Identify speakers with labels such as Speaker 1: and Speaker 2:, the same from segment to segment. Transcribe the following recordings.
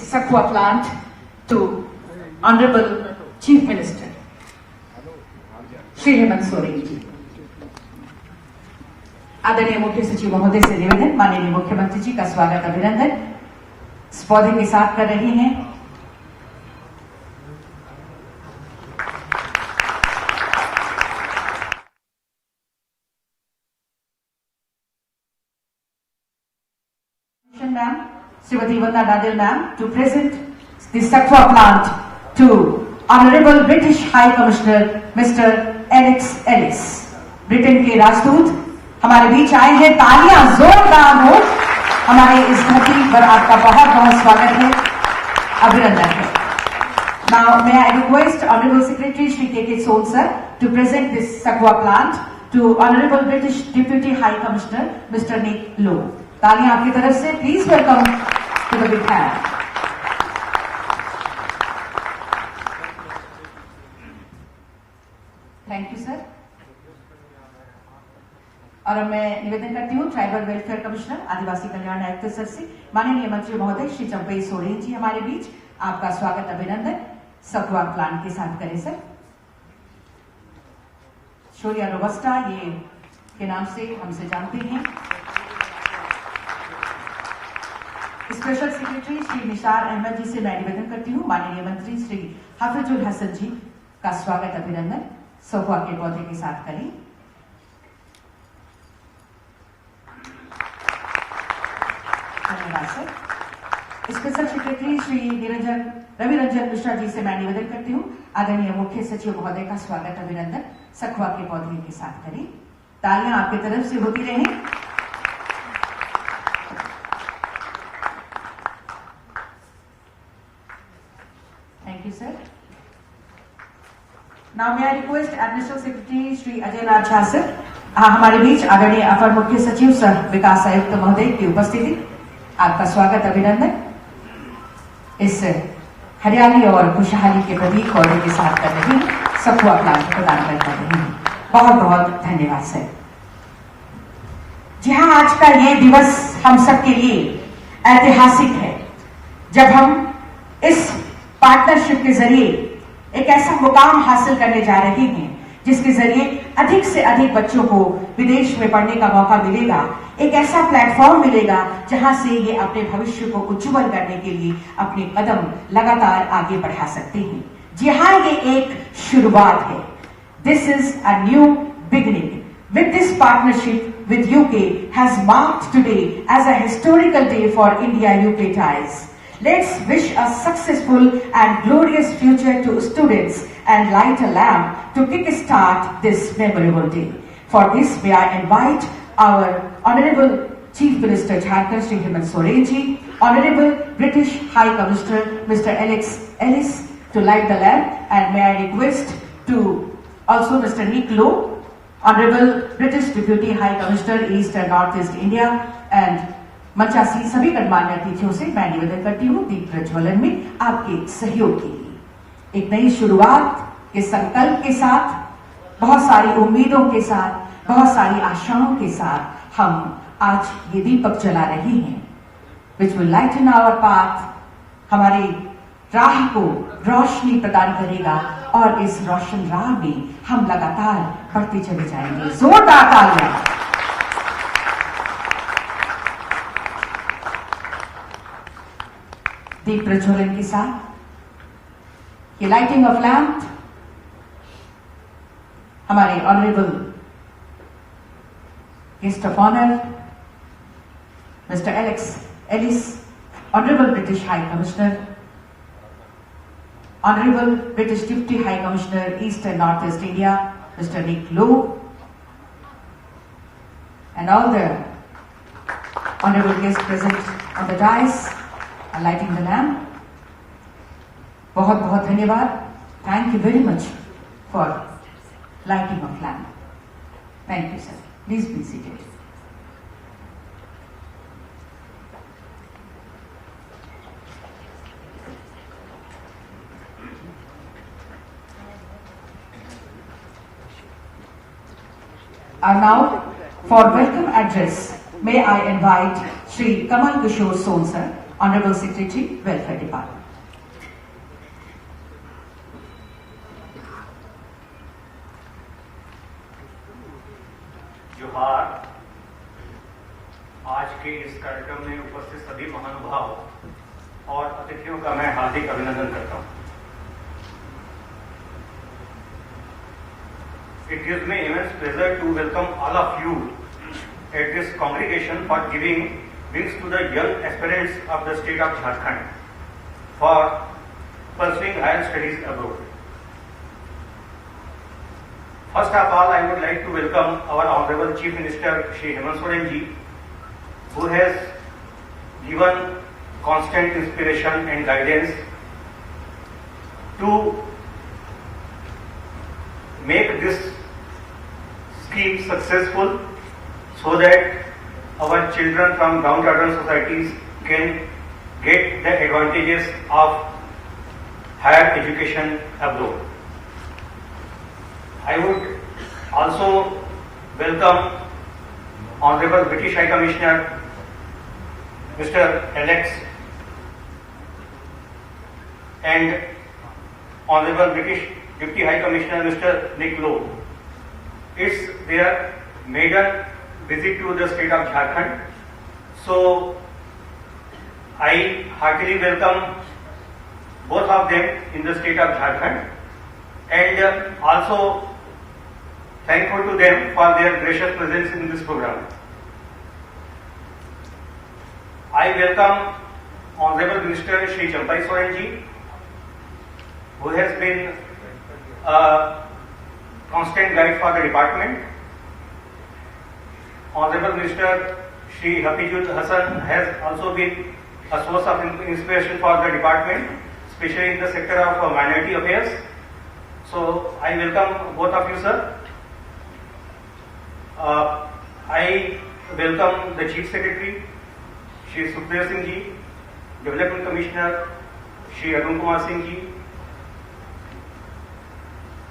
Speaker 1: Sakwa plant to Honorable Chief Minister, Shri Hemant Soren ji. आदरणीय मुख्य सचिव महोदय से निवेदन, माननीय मुख्यमंत्री जी का स्वागत अभिनंदन इस पौधे के साथ कर रहे हैं। Ma'am Shrimati Vandana Nadil ma'am to present the सक्वा plant to honourable British high commissioner mister Alex Ellis. Britain के राजदूत हमारे बीच आए हैं, तालियां जोरदार हो हमारे इस धरती पर। आपका बहुत बहुत स्वागत है, अभिनंदन है। Now may I request Honorable Secretary Shri K.K. Soul sir to present this Sakwa plant to Honorable British Deputy High Commissioner Mr. Nick Lowe. तालियां आपकी तरफ से, please welcome to the big hand. Thank you sir. और अब मैं निवेदन करती हूँ ट्राइबल वेलफेयर कमिश्नर आदिवासी कल्याण आयुक्त सर से, माननीय मंत्री महोदय श्री चंपई सोरेन जी हमारे बीच। आपका स्वागत अभिनंदन सक्वा प्लांट के साथ करें सर। शोरिया रोबस्टा ये के नाम से हमसे जानते हैं। स्पेशल सेक्रेटरी श्री निशार अहमद जी से मैं निवेदन करती हूँ, माननीय मंत्री श्री हाफिजुल हसन जी का स्वागत अभिनंदन सक्वा के पौधे के साथ करें। धन्यवाद sir. Special secretary Shri Ravi Ranjan Mishra ji से मैं निवेदन करती हूँ, आदरणीय मुख्य सचिव महोदय का स्वागत अभिनंदन सक्वा के पौधे के साथ करें। तालियां आपकी तरफ से होती रहें। Thank you sir. Now may I request additional secretary Shri Ajay Lal Jha sir हमारे बीच, आदरणीय अपर मुख्य सचिव सह विकास आयुक्त महोदय की उपस्थिति। आपका स्वागत अभिनंदन इस हरियाली और खुशहाली के प्रतीक पौधे के साथ कर रही हैं, सक्वा प्लांट प्रदान कर रही हैं। बहुत बहुत धन्यवाद सर। जी हाँ, आज का ये दिवस हम सबके लिए ऐतिहासिक है, जब हम इस पार्टनरशिप के जरिए एक ऐसा मुकाम हासिल करने जा रहे हैं जिसके जरिए अधिक से अधिक बच्चों को विदेश में पढ़ने का मौका मिलेगा। एक ऐसा प्लेटफॉर्म मिलेगा जहां से ये अपने भविष्य को उज्जवल करने के लिए अपने कदम लगातार आगे बढ़ा सकते हैं। जी हाँ, ये एक शुरुआत है। This is a new beginning. With this partnership with UK has marked today as a historical day for India-UK ties. Let's wish a successful and glorious future to students and light a lamp to kick-start this memorable day. For this, may I invite our Honorable Chief Minister Jharkhand, Shri Hemant Soren ji, Honorable British High Commissioner Mr. Alex Ellis to light the lamp, and may I request to also Mr. Nick Lowe, Honorable British Deputy High Commissioner East and North East India, and मंचासी सभी गणमान्य अतिथियों से मैं निवेदन करती हूँ दीप प्रज्वलन में आपके सहयोग के लिए। एक नई शुरुआत के संकल्प के साथ, बहुत सारी उम्मीदों के साथ, बहुत सारी आशाओं के साथ हम आज ये दीपक जला रहे हैं, which will lighten our path. हमारी राह को रोशनी प्रदान करेगा और इस रोशन राह में हम लगातार बढ़ते चले जाएंगे। जोरदार तालियां। दीप प्रज्वलन के साथ ये लाइटिंग ऑफ लैम्प हमारे honourable guest of honour mister Alex Ellis, honourable British high commissioner, honourable British deputy high commissioner east and north east India mister Nick Low, and all the honorable guests present on the dais are lighting the lamp. बहुत बहुत धन्यवाद. Thank you very much for lighting of lamp. Thank you, sir. Please be seated. And now, for welcome address, may I invite Shri Kamal Kishore Son sir, Honorable Secretary, Welfare Department.
Speaker 2: जोहार। आज के इस कार्यक्रम में उपस्थित सभी महानुभाव और अतिथियों का मैं हार्दिक अभिनंदन करता हूं। It gives me immense pleasure to welcome all of you at this congregation for giving wings to the young aspirants of the state of Jharkhand for pursuing higher studies abroad. First of all, I would like to welcome our Honorable Chief Minister, Shri Hemant Soren ji, who has given constant inspiration and guidance to make this scheme successful so that our children from downtrodden societies can get the advantages of higher education abroad. I would also welcome Honorable British High Commissioner Mr. Alex and Honorable British Deputy High Commissioner Mr. Nick Lowe. It's their maiden visit to the state of Jharkhand. So I heartily welcome both of them in the state of Jharkhand and also thankful to them for their gracious presence in this program. I welcome Honorable Minister Shri Hemant Soren ji, who has been a constant guide for the department. Honorable Minister Shri Hafizul Hassan has also been a source of inspiration for the department, especially in the sector of minority affairs. So I welcome both of you, sir. I welcome the Chief Secretary, Shri Sukhdev Singh ji, Development Commissioner, Shri Arun Kumar Singh ji,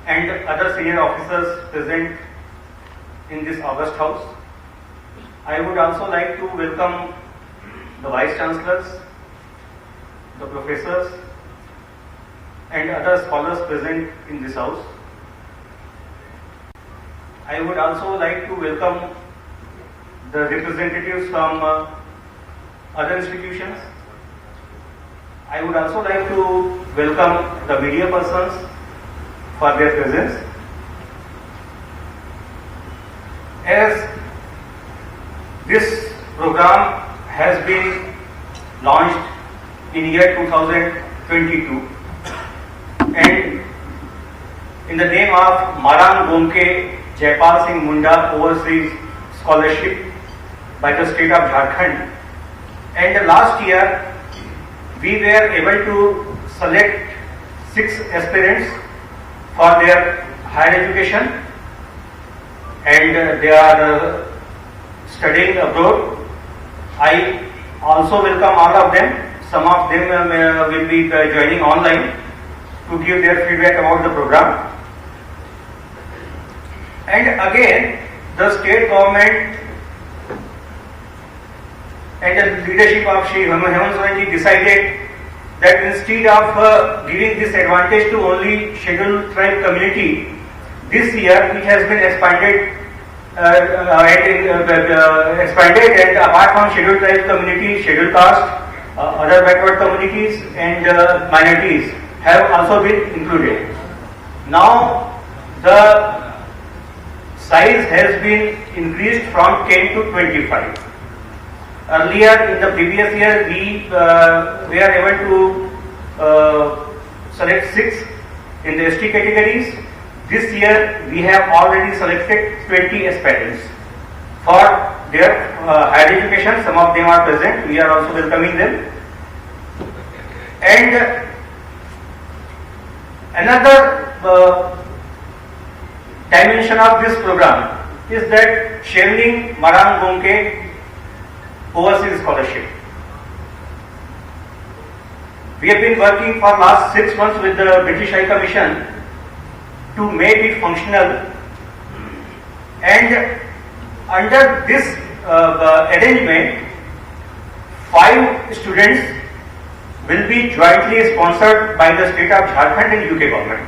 Speaker 2: and other senior officers present in this August House. I would also like to welcome the Vice Chancellors, the professors, and other scholars present in this house. I would also like to welcome the representatives from other institutions. I would also like to welcome the media persons for their presence. As this program has been launched in year 2022 and in the name of Marang Gomke Jaipal Singh Munda Overseas Scholarship by the state of Jharkhand, and last year we were able to select 6 aspirants for their higher education and they are studying abroad. I also welcome all of them. Some of them will be joining online to give their feedback about the program. And again, the state government and the leadership of Shri Hemant Soren ji decided that instead of giving this advantage to only scheduled tribe community, this year it has been expanded and apart from scheduled tribe community, scheduled caste, other backward communities and minorities have also been included. Now the size has been increased from 10 to 25. Earlier in the previous year we were able to select 6 in the ST categories. This year we have already selected 20 aspirants for their higher education. Some of them are present. We are also welcoming them. And another dimension of this program is that Shevling Marang Gomke Overseas Scholarship. We have been working for last 6 months with the British High Commission to make it functional, and under this arrangement 5 students will be jointly sponsored by the state of Jharkhand and UK government.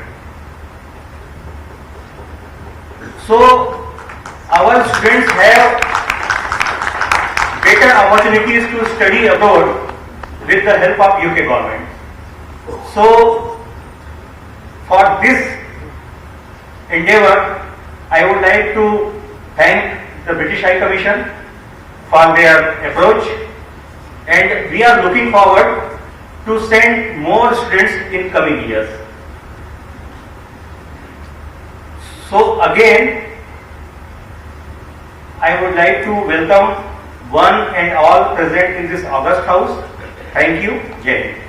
Speaker 2: So our students have better opportunities to study abroad with the help of UK government. So for this endeavor, I would like to thank the British High Commission for their approach, and we are looking forward to send more students in coming years. So again, I would like to welcome one and all present in this August House. Thank you. Jai Hind.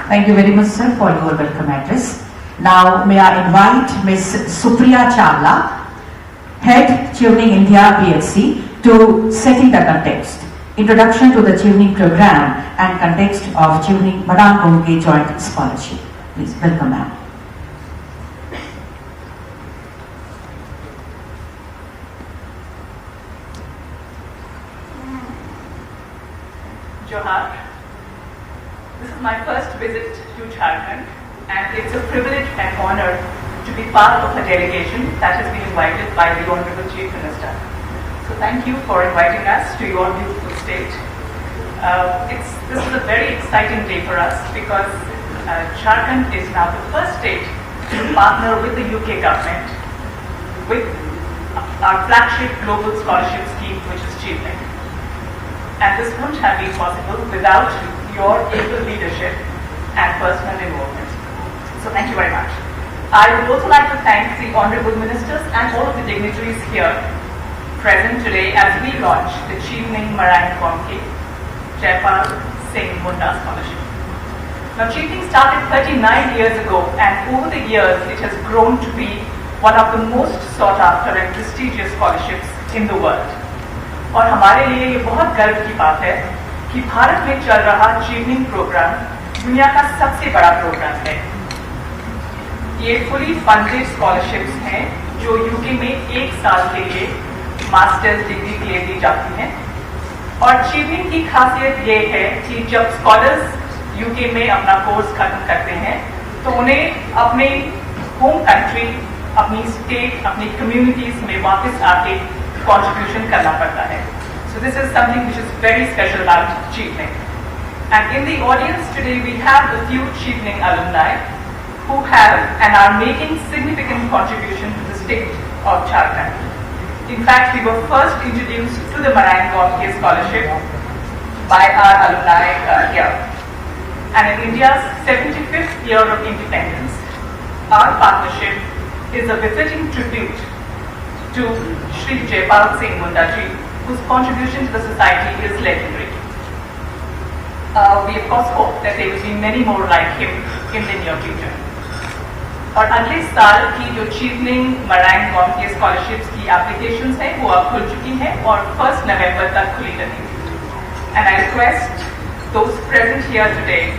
Speaker 1: Thank you very much, sir, for your welcome address. Now, may I invite Ms. Supriya Chawla, Head Tuning India PhD, to setting the context. Introduction to the tuning program and context of tuning Marang Gomke Joint Scholarship. Please welcome, ma'am.
Speaker 3: Johar. This is my first visit to Jharkhand, and it's a privilege and honor to be part of a delegation that has been invited by the Honorable Chief Minister. So thank you for inviting us to your beautiful state. This is a very exciting day for us because Jharkhand is now the first state to partner with the UK government with our flagship global scholarship scheme, which is Chevening. And this wouldn't have been possible without your able leadership and personal involvement. So thank you very much. I would also like to thank the Honorable Ministers and all of the dignitaries here present today as we launch the Chevening Marang Gomke Jaipal Singh Munda Scholarship. Now, Chevening started 39 years ago, and over the years it has grown to be one of the most sought after and prestigious scholarships in the world. और हमारे लिए ये बहुत गर्व की बात है कि भारत में चल रहा चीवनिंग प्रोग्राम दुनिया का सबसे बड़ा प्रोग्राम है। ये फुली फंडेड स्कॉलरशिप्स हैं जो यूके में 1 साल के लिए मास्टर्स डिग्री के लिए दी जाती हैं। और चीवनिंग की खासियत ये है कि जब स्कॉलर्स यूके में अपना कोर्स खत्म करते हैं तो उन्हें अपने होम कंट्री, अपनी स्टेट, अपनी कम्युनिटीज में वापस आके contribution करना पड़ता है. So this is something which is very special about Chevening. And in the audience today we have a few Chevening alumni who have and are making significant contribution to the state of Jharkhand. In fact, we were first introduced to the Marang Gomke Scholarship by our alumni here. And in India's 75th year of independence, our partnership is a befitting tribute to Shri Jaipal Singh Munda ji, whose contribution to the society is legendary. We of course hope that there will be many more like him in the near future. और अगले साल की जो Chevening Marang Gomke scholarships की applications हैं वो अब खुल चुकी हैं और 1 नवंबर तक खुली रहेंगी. And I request those present here today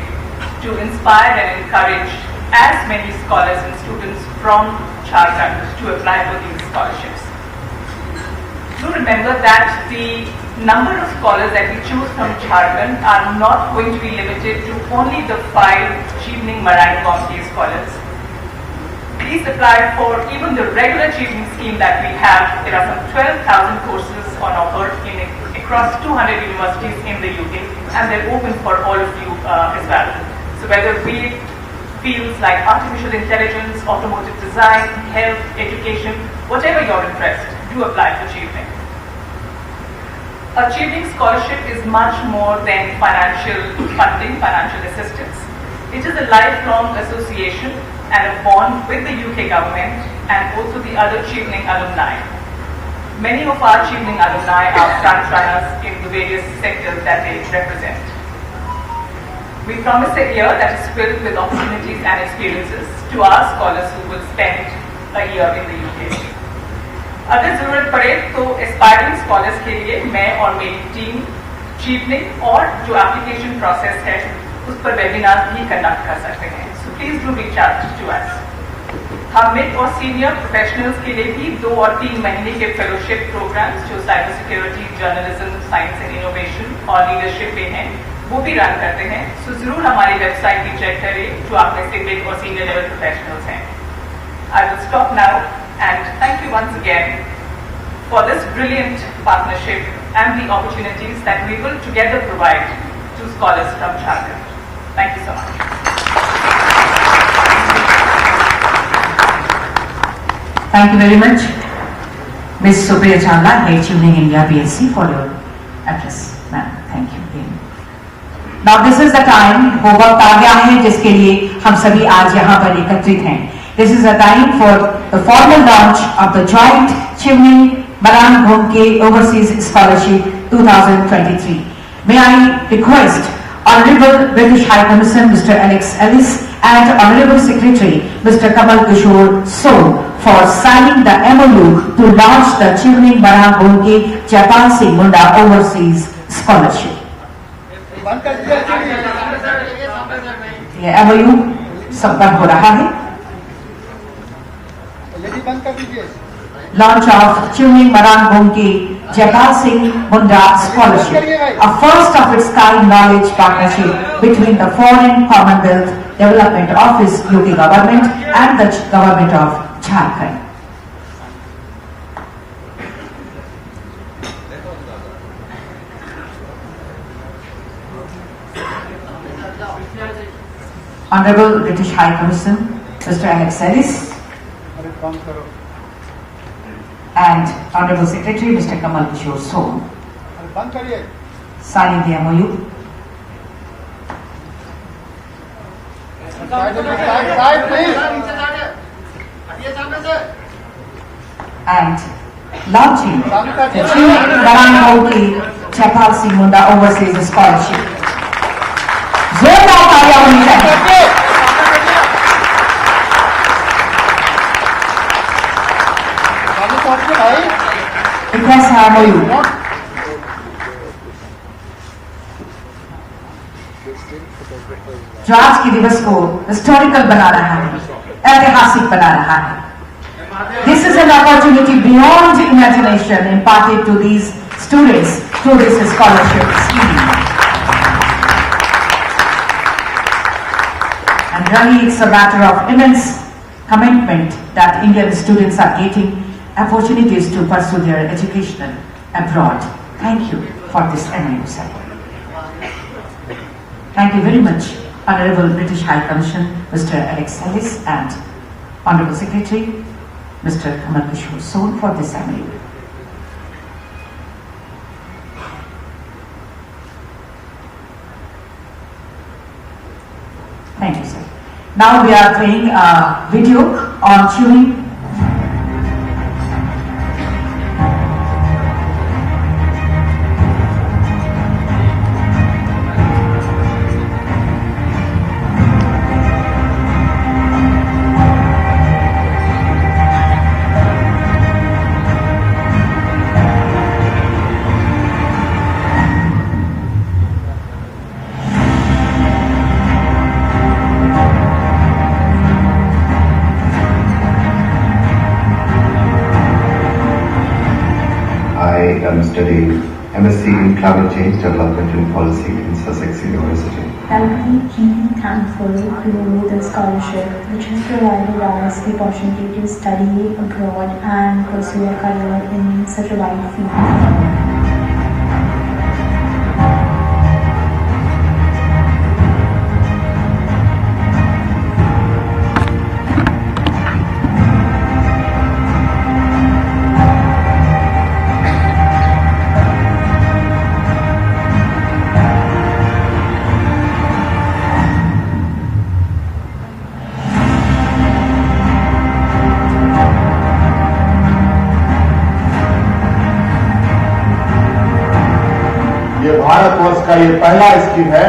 Speaker 3: to inspire and encourage as many scholars and students from Jharkhand to apply for these scholarships. Do remember that the number of scholars that we choose from Jharkhand are not going to be limited to only the 5 Chevening Marang Gomke scholars. Please apply for even the regular Chevening scheme that we have. There are some 12,000 courses on offer across 200 universities in the UK, and they're open for all of you as well. So whether be it fields like artificial intelligence, automotive design, health, education, whatever your interest, do apply for Chevening. A Chevening scholarship is much more than financial funding, financial assistance. It is a lifelong association and a bond with the UK government and also the other Chevening alumni. Many of our Chevening alumni are front runners in the various sectors that they represent. We promise a year that is filled with opportunities and experiences to our scholars who will spend a year in the UK. अगर जरूरत पड़े तो aspiring scholars के लिए मैं और मेरी team Chevening और जो एप्लीकेशन प्रोसेस है उस पर वेबिनार भी कंडक्ट कर सकते हैं. So please do reach out to us. हम मिड और सीनियर प्रोफेशनल्स के लिए भी 2 और 3 महीने के फेलोशिप प्रोग्राम्स जो cyber security, journalism, science and innovation और लीडरशिप पे हैं वो भी रन करते हैं। सो जरूर हमारी वेबसाइट भी चेक करें जो आप में से मिड और सीनियर लेवल प्रोफेशनल्स हैं। I will stop now and thank you once again for this brilliant partnership and the opportunities that we will together provide to scholars from Jharkhand. Thank you so much.
Speaker 1: Thank you very much, Ms. Supriya Chandla, Head Tuning India BSc, for your address. Ma'am, thank you. Now this is the time, वो वक्त आ गया है जिसके लिए हम सभी आज यहाँ पर एकत्रित हैं. This is the time for the formal launch of the joint Chimney Baran Ghumke Overseas Scholarship 2023. May I request Honorable British High Commissioner Mr. Alex Ellis and Honorable Secretary Mr. Kamal Kishore Soul for signing the MOU to launch the Chimney Baran Ghumke Japan Singh Munda Overseas Scholarship. ये MOU संपन्न हो रहा है. Launch of Chimney Baran Ghumke Japan Singh Munda Scholarship, a first of its kind knowledge partnership between the Foreign Commonwealth Development Office UP government and the government of Jharkhand. Honorable British High Commissioner Mr. Alex Ellis and Honorable Secretary Mr. Kamal Kishore Soul signing the MOU. And launching the Chimney Baran Ghumke Japan Singh Munda Overseas Scholarship. जोरदार तालियां होनी चाहिए. Request MOU. जो आज के दिवस को historical बना रहा है, ऐतिहासिक बना रहा है. This is an opportunity beyond imagination imparted to these students through this scholarship scheme. And really it's a matter of immense commitment that Indian students are getting opportunities to pursue their education abroad. Thank you for this MOU, sir. Thank you very much, Honorable British High Commissioner Mr. Alex Ellis and Honorable Secretary Mr. Kamal Kishore Soul for this MOU. Thank you, sir. Now we are playing a video on tuning.
Speaker 4: Studying MSc in Climate Change Development and Policy in Sussex University.
Speaker 5: I'm deeply thankful to the scholarship which has provided us the opportunity to study abroad and pursue a career in such a wide field.
Speaker 6: Bharatvarsh का ये पहला scheme है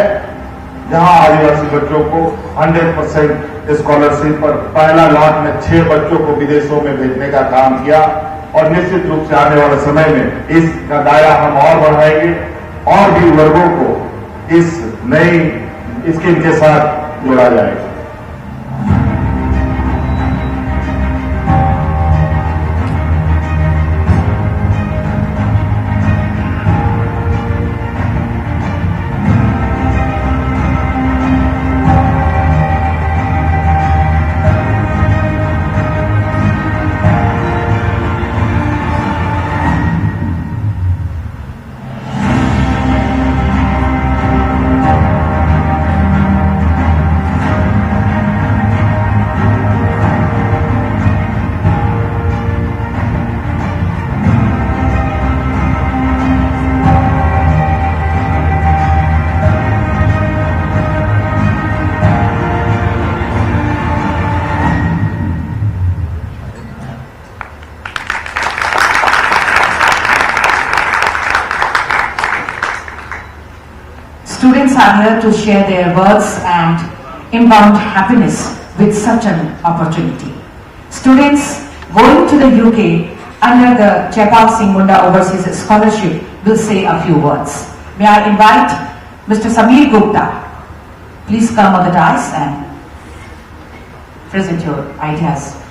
Speaker 6: जहां आदिवासी बच्चों को 100% scholarship पर पहला lot में 6 बच्चों को विदेशों में भेजने का काम किया और निश्चित रूप से आने वाले समय में इसका दायरा हम और बढ़ाएंगे और भी वर्गों को इस नई स्कीम के साथ जोड़ा जाएगा.
Speaker 1: students are here to share their words and inbound happiness with such an opportunity. Students going to the UK under the Jaipal Singh Munda Overseas Scholarship will say a few words. May I invite Mr. Samir Gupta. Please come on the dais and present your ideas.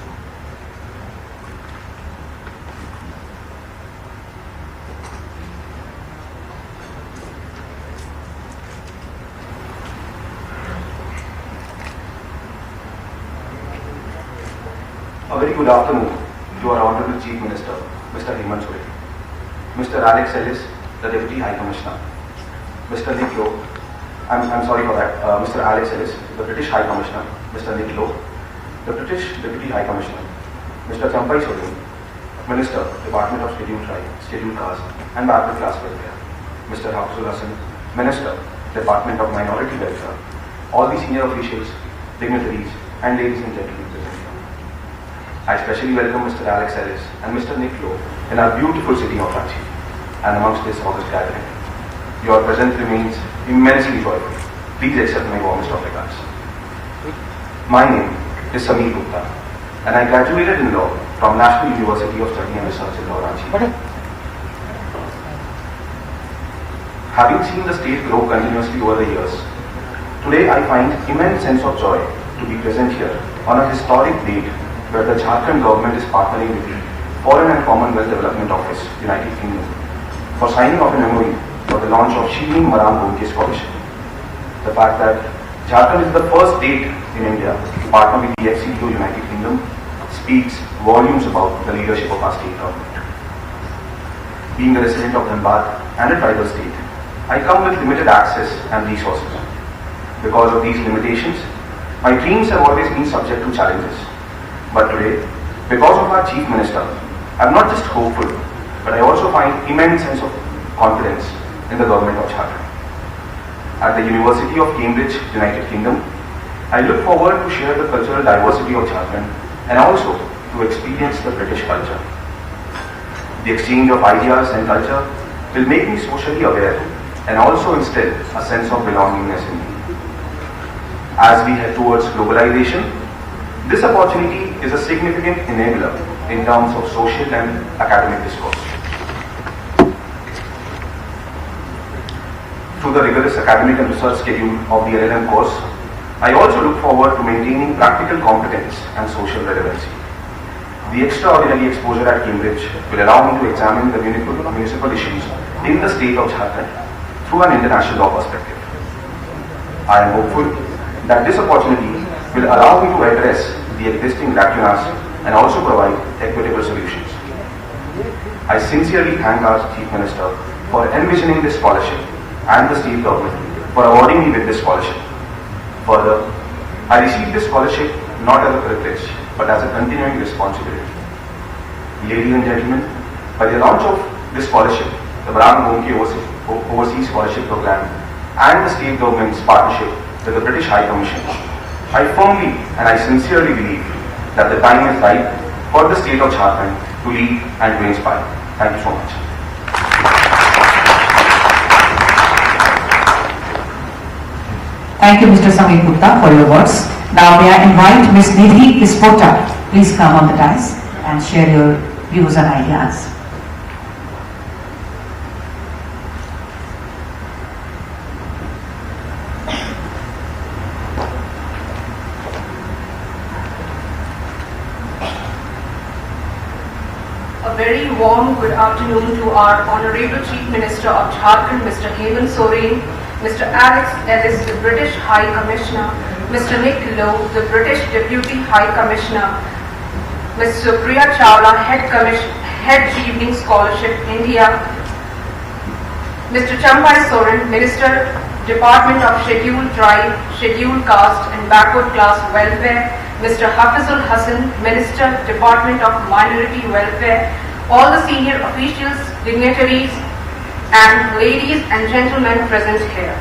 Speaker 7: A very good afternoon to our Honorable Chief Minister, Mr. Hemant Soren, Mr. Alex Ellis, the Deputy High Commissioner, Mr. Nick Lowe, I'm sorry for that, Mr. Alex Ellis, the British High Commissioner, Mr. Nick Lowe, the British Deputy High Commissioner, Mr. Champai Soren, Minister, Department of Scheduled Tribe, Scheduled Caste and Backward Class Welfare, Mr. Hafizul Hasan, Minister, Department of Minority Welfare, all the senior officials, dignitaries and ladies and gentlemen present here. I especially welcome Mr. Alex Ellis and Mr. Nick Lowe in our beautiful city of Ranchi and amongst this august gathering. Your presence remains immensely joyful. Please accept my warmest of regards. My name is Samir Gupta and I graduated in law from National University of Study and Research in Law, Ranchi. Having seen the state grow continuously over the years, today I find immense sense of joy to be present here on a historic date where the Jharkhand government is partnering with the Foreign and Commonwealth Development Office, United Kingdom, for signing of an MOU for the launch of Shilin Maram Bhumke Scholarship. The fact that Jharkhand is the first state in India to partner with the FCDO United Kingdom speaks volumes about the leadership of our state government. Being a resident of Dhanbad and a tribal state, I come with limited access and resources. Because of these limitations, my dreams have always been subject to challenges. But today, because of our Chief Minister, I am not just hopeful, but I also find immense sense of confidence in the government of Jharkhand. At the University of Cambridge, United Kingdom, I look forward to share the cultural diversity of Jharkhand and also to experience the British culture. The exchange of ideas and culture will make me socially aware and also instill a sense of belongingness in me. As we head towards globalization, this opportunity is a significant enabler in terms of social and academic discourse. Through the rigorous academic and research schedule of the LLM course, I also look forward to maintaining practical competence and social relevancy. The extraordinary exposure at Cambridge will allow me to examine the municipal issues in the state of Jharkhand through an international law perspective. I am hopeful that this opportunity will allow me to address the existing lacunas and also provide equitable solutions. I sincerely thank our Chief Minister for envisioning this scholarship and the state government for awarding me with this scholarship. Further, I received this scholarship not as a privilege but as a continuing responsibility. Ladies and gentlemen, by the launch of this scholarship, the Maram Bhumke Overseas Scholarship Program and the state government's partnership with the British High Commission, I firmly and I sincerely believe that the time is right for the state of Jharkhand to lead and to inspire. Thank you so much.
Speaker 1: Thank you, Mr. Samir Gupta, for your words. Now may I invite Ms. Nidhi Kispota. Please come on the dais and share your views and ideas.
Speaker 8: A very warm good afternoon to our Honorable Chief Minister of Jharkhand, Mr. Hemant Soren, Mr. Alex Ellis, the British High Commissioner, Mr. Nick Lowe, the British Deputy High Commissioner, Ms. Supriya Chawla, Head Evening Scholarship, India, Mr. Champai Soren, Minister, Department of Scheduled Tribe, Scheduled Caste and Backward Class Welfare, Mr. Hafizul Hasan, Minister, Department of Minority Welfare, all the senior officials, dignitaries, and ladies and gentlemen present here.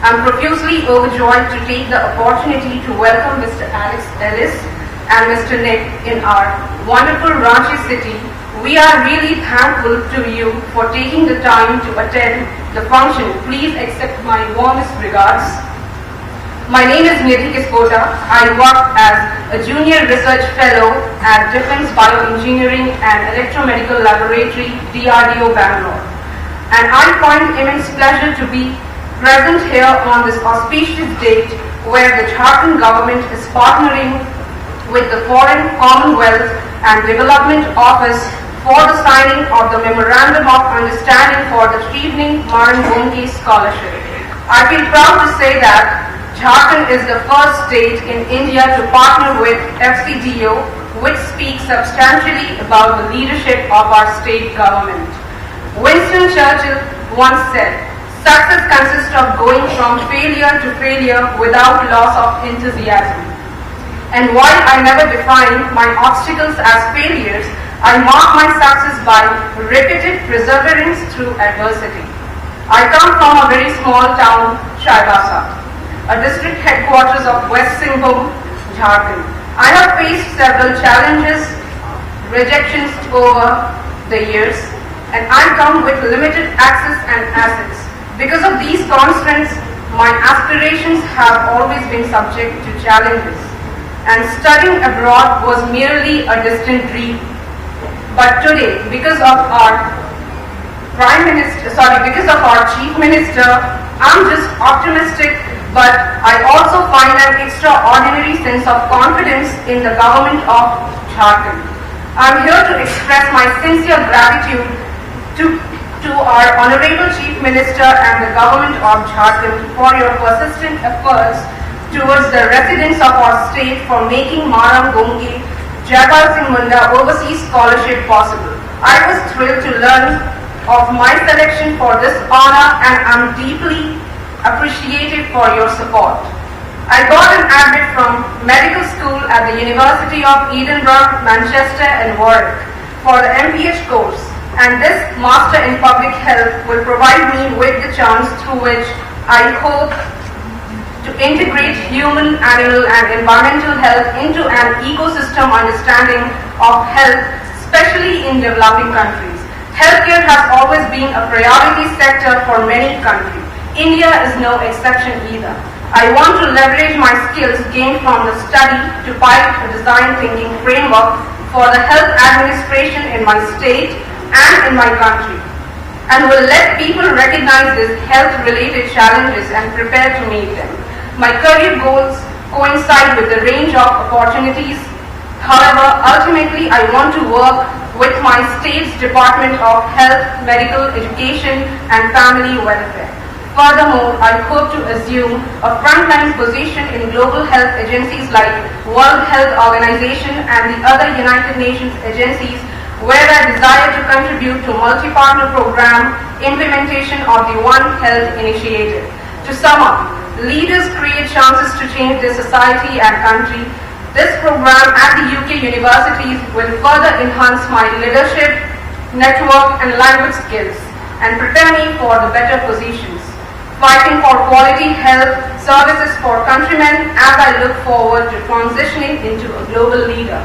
Speaker 8: I am profusely overjoyed to take the opportunity to welcome Mr. Alex Ellis and Mr. Nick in our wonderful Ranchi city, We are really thankful to you for taking the time to attend the function. Please accept my warmest regards. My name is Nidhi Kiskota. I work as a junior research fellow at Defense Bioengineering and Electromedical Laboratory, DRDO, Bangalore. And I find immense pleasure to be present here on this auspicious date where the Jharkhand government is partnering with the Foreign Commonwealth and Development Office for the signing of the Memorandum of Understanding for the Shivning Maran Gonke Scholarship. I feel proud to say that Jharkhand is the first state in India to partner with FCDO, which speaks substantially about the leadership of our state government. Winston Churchill once said, "Success consists of going from failure to failure without loss of enthusiasm." And while I never define my obstacles as failures, I mark my success by repeated perseverance through adversity. I come from a very small town, Chaibasa, a district headquarters of West Singhbhum, Jharkhand. I have faced several challenges, rejections over the years, and I come with limited access and assets. Because of these constraints, my aspirations have always been subject to challenges, and studying abroad was merely a distant dream. But today, because of our Chief Minister, I'm just optimistic, but I also find an extraordinary sense of confidence in the government of Jharkhand. I'm here to express my sincere gratitude to our Honorable Chief Minister and the government of Jharkhand for your persistent efforts towards the residents of our state for making Maran Gonke Jaipal Singh Munda Overseas Scholarship possible. I was thrilled to learn of my selection for this honor, and I'm deeply appreciative for your support. I got an admit from medical school at the University of Edinburgh, Manchester and Warwick for the MPH course, and this Master in Public Health will provide me with the chance through which I hope to integrate human, animal and environmental health into an ecosystem understanding of health, especially in developing countries. Healthcare has always been a priority sector for many countries. India is no exception either. I want to leverage my skills gained from the study to pilot a design thinking framework for the health administration in my state and in my country, and will let people recognize these health-related challenges and prepare to meet them. My career goals coincide with the range of opportunities. However, ultimately I want to work with my state's Department of Health, Medical Education and Family Welfare. Furthermore, I hope to assume a frontline position in global health agencies like World Health Organization and the other United Nations agencies, where I desire to contribute to multi-partner program implementation of the One Health initiative. To sum up, leaders create chances to change their society and country. This program at the UK universities will further enhance my leadership, network and language skills and prepare me for the better positions, fighting for quality health services for countrymen as I look forward to transitioning into a global leader.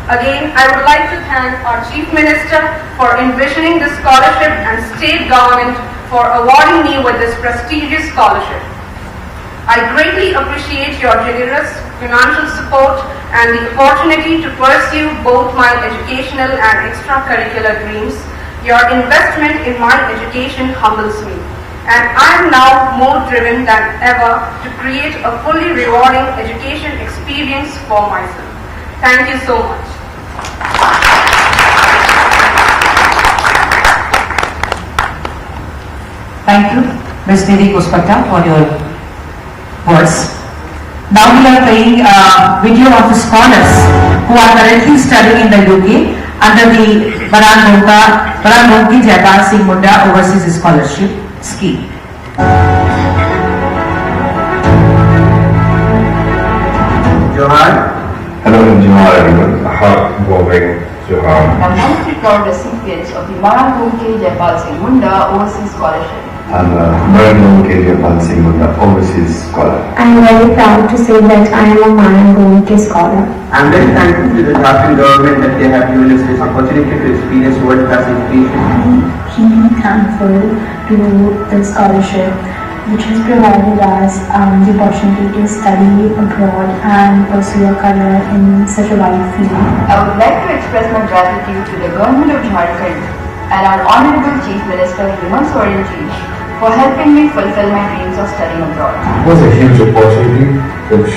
Speaker 8: Again, I would like to thank our Chief Minister for envisioning this scholarship and state government for awarding me with this prestigious scholarship. I greatly appreciate your generous financial support and the opportunity to pursue both my educational and extracurricular dreams. Your investment in my education humbles me, and I am now more driven than ever to create a fully rewarding education experience for myself. Thank you so much.
Speaker 1: Thank you, Ms. Nidhi Kiskota, for your words. Now we are playing a video of scholars who are currently studying in the UK under the Maran Gonke Jaipal Singh Munda Overseas Scholarship Scheme.
Speaker 9: Johan.
Speaker 4: Hello and Johar everyone, a heartwarming Johar.
Speaker 10: I'm one of the proud recipients of the Maran Gonke Jaipal Singh Munda Overseas Scholarship.
Speaker 4: I'm a Marangong Jayapal Munda overseas scholar.
Speaker 5: I am very proud to say that I am a Marangong scholar.
Speaker 9: I am very thankful to the Jharkhand government that they have given us this opportunity to experience world-class education.
Speaker 5: I am really thankful to the scholarship which has provided us the opportunity to study abroad and pursue a career in such a wide field.
Speaker 10: I would like to express my gratitude to the government of Jharkhand and our Honorable Chief Minister Hemant Soren Sark for helping me fulfill my dreams of studying abroad.
Speaker 11: It was a huge opportunity which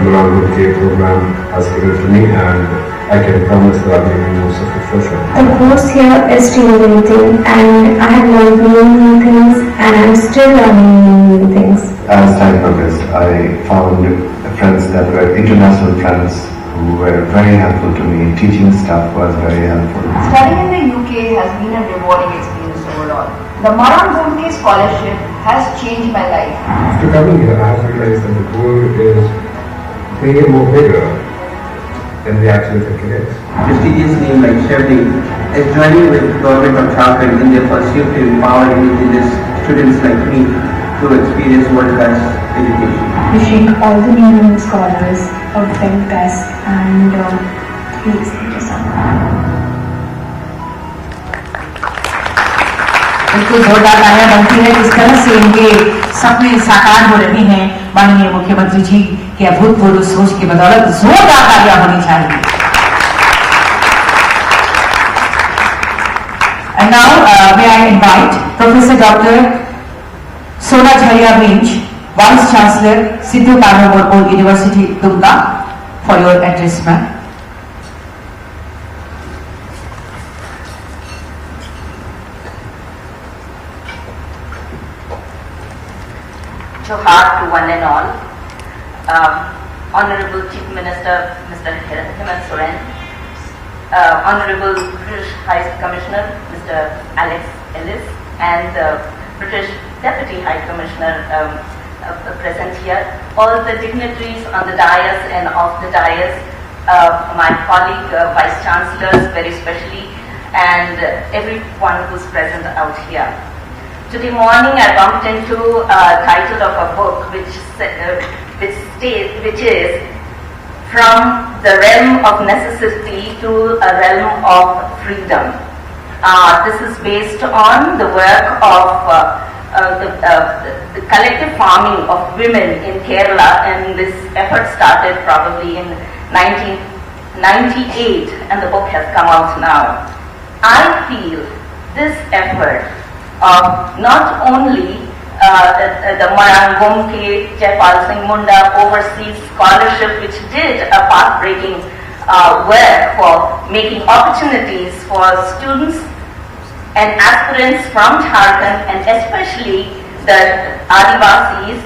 Speaker 11: Marangong program has given to me, and I can promise that I'll be making most of it for sure.
Speaker 5: The course here is stimulating and I have learned many new things and I am still learning new things.
Speaker 4: As time progressed, I found friends that were international friends who were very helpful to me. Teaching staff was very helpful.
Speaker 10: Studying in the UK has been a rewarding experience overall. The Marangong scholarship has changed my life.
Speaker 11: After coming here, I have realized that the goal is making it more bigger than we actually think it is.
Speaker 9: Prestigious name like Shevning is joining with the government of Jharkhand in their pursuit to empower indigenous students like me to experience world-class education.
Speaker 5: Wishing all the new scholars of the very best and please thank you so much.
Speaker 1: बिल्कुल जोरदार तालियां बनती है। जिस तरह से इनके सपने साकार हो रहे हैं माननीय मुख्यमंत्री जी के अभूतपूर्व सोच की बदौलत जोरदार तालियां होनी चाहिए। And now may I invite Professor Dr. Sona Jharia Vinch, Vice Chancellor, Sidhu Kanhu University, Dumka, for your address, ma'am.
Speaker 12: Johar to one and all. Honorable Chief Minister Mr. Hemant Soren, Honorable British High Commissioner Mr. Alex Ellis, and British Deputy High Commissioner present here, all the dignitaries on the dais and off the dais, my colleague Vice Chancellors very specially, and everyone who's present out here. Today morning I bumped into a title of a book which is From the Realm of Necessity to a Realm of Freedom. This is based on the work of the collective farming of women in Kerala, and this effort started probably in 1998 and the book has come out now. I feel this effort of not only the Marangong Jayapal Munda Overseas Scholarship, which did a path-breaking work for making opportunities for students and aspirants from Jharkhand, and especially the Adivasis,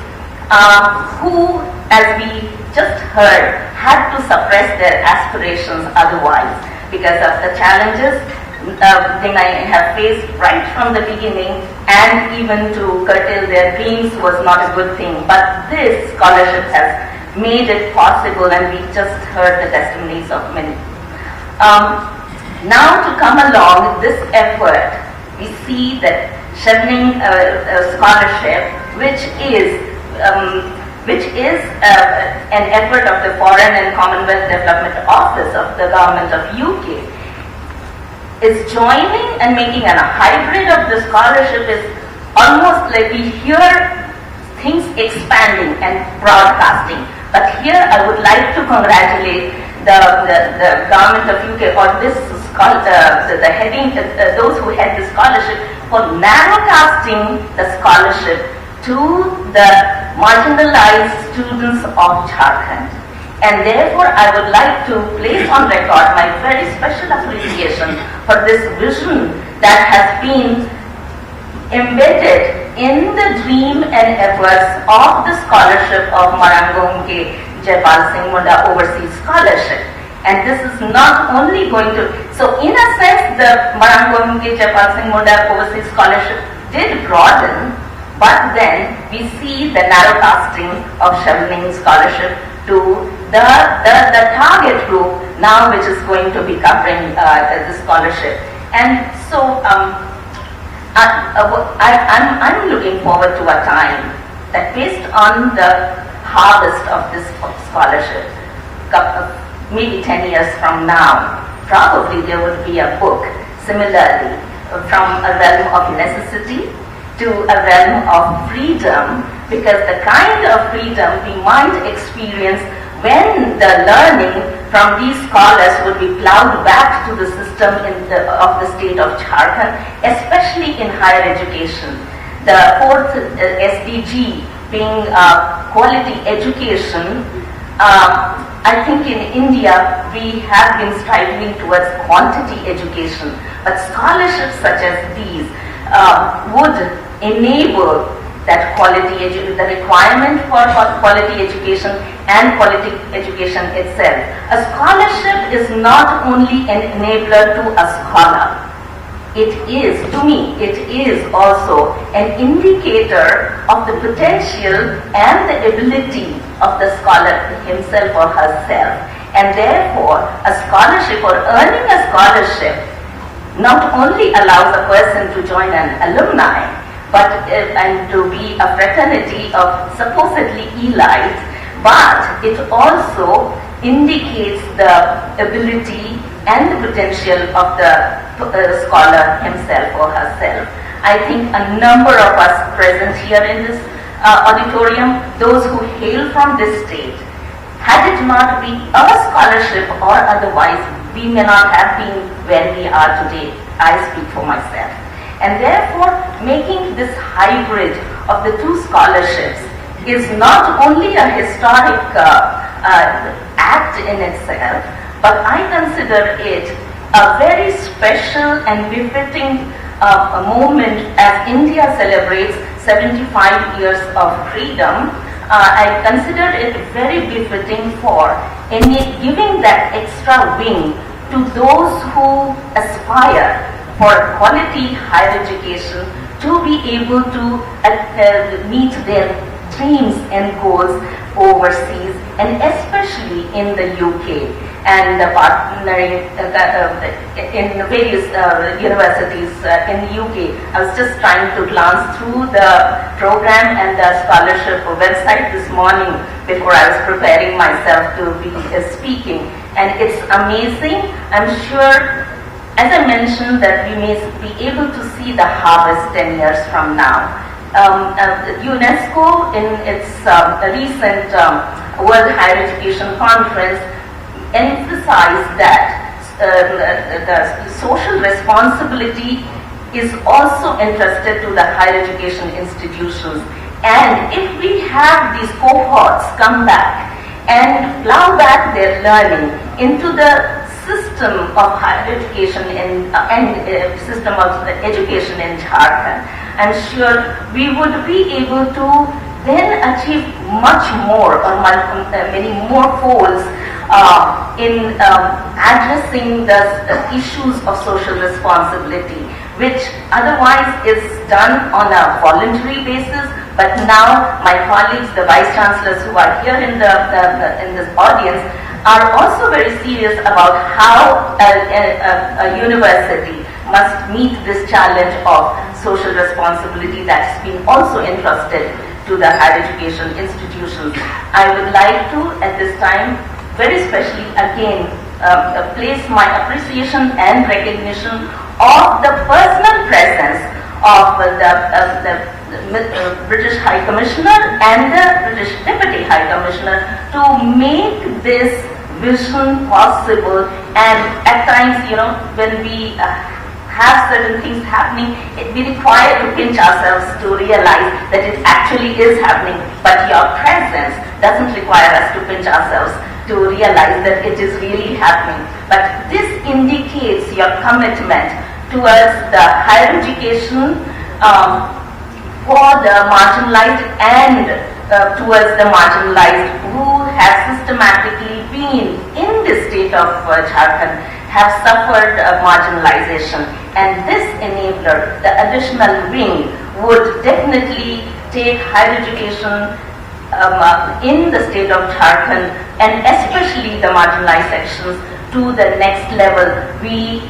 Speaker 12: who, as we just heard, had to suppress their aspirations otherwise because of the challenges they have faced right from the beginning, and even to curtail their dreams was not a good thing. But this scholarship has made it possible, and we just heard the testimonies of many. Now to come along this effort, we see that Shevning scholarship, which is an effort of the Foreign and Commonwealth Development Office of the Government of UK, is joining and making a hybrid of the scholarship. Is almost like we hear things expanding and broadcasting. But here I would like to congratulate the government of UK or this the heading those who had the scholarship for narrowcasting the scholarship to the marginalized students of Jharkhand. And therefore, I would like to place on record my very special appreciation for this vision that has been embedded in the dream and efforts of the scholarship of Marangong Jayapal Munda Overseas Scholarship. And this is not only going to, so in a sense, the Marangong Jayapal Munda Overseas Scholarship did broaden, but then we see the narrowcasting of Shevning Scholarship to the target group now, which is going to be covering the scholarship. And so I'm looking forward to a time that based on the harvest of this scholarship, maybe 10 years from now, probably there would be a book similarly from a realm of necessity to a realm of freedom, because the kind of freedom we might experience when the learning from these scholars would be plowed back to the system of the state of Jharkhand, especially in higher education. The fourth SDG being quality education. I think in India we have been striving towards quantity education, but scholarships such as these would enable that quality the requirement for quality education and quality education itself. A scholarship is not only an enabler to a scholar. It is, to me, it is also an indicator of the potential and the ability of the scholar himself or herself. And therefore, a scholarship or earning a scholarship not only allows a person to join an alumni, but and to be a fraternity of supposedly elites, but it also indicates the ability and the potential of the scholar himself or herself. I think a number of us present here in this auditorium, those who hail from this state, had it not been a scholarship or otherwise, we may not have been where we are today. I speak for myself. And therefore, making this hybrid of the two scholarships is not only a historic act in itself, but I consider it a very special and befitting moment as India celebrates 75 years of freedom. I consider it very befitting for giving that extra wing to those who aspire for quality higher education to be able to meet their dreams and goals overseas, and especially in the UK and partnering in various universities in the UK. I was just trying to glance through the program and the scholarship website this morning before I was preparing myself to be speaking, and it's amazing. I'm sure, as I mentioned, that we may be able to see the harvest 10 years from now. UNESCO, in its recent World Higher Education Conference, emphasized that the social responsibility is also entrusted to the higher education institutions. And if we have these cohorts come back and plow back their learning into the system of higher education and system of education in Jharkhand, I'm sure we would be able to then achieve much more or many more folds in addressing the issues of social responsibility, which otherwise is done on a voluntary basis. But now my colleagues, the vice chancellors who are here in this audience, are also very serious about how a university must meet this challenge of social responsibility that's been also entrusted to the higher education institutions. I would like to, at this time, very specially again, place my appreciation and recognition of the personal presence of the British High Commissioner and the British Deputy High Commissioner to make this vision possible. And at times, when we have certain things happening, we require to pinch ourselves to realize that it actually is happening. But your presence doesn't require us to pinch ourselves to realize that it is really happening. But this indicates your commitment towards the higher education for the marginalized and towards the marginalized who have systematically been in the state of Jharkhand, have suffered marginalization. And this enabler, the additional wing, would definitely take higher education in the state of Jharkhand, and especially the marginalized sections, to the next level. We,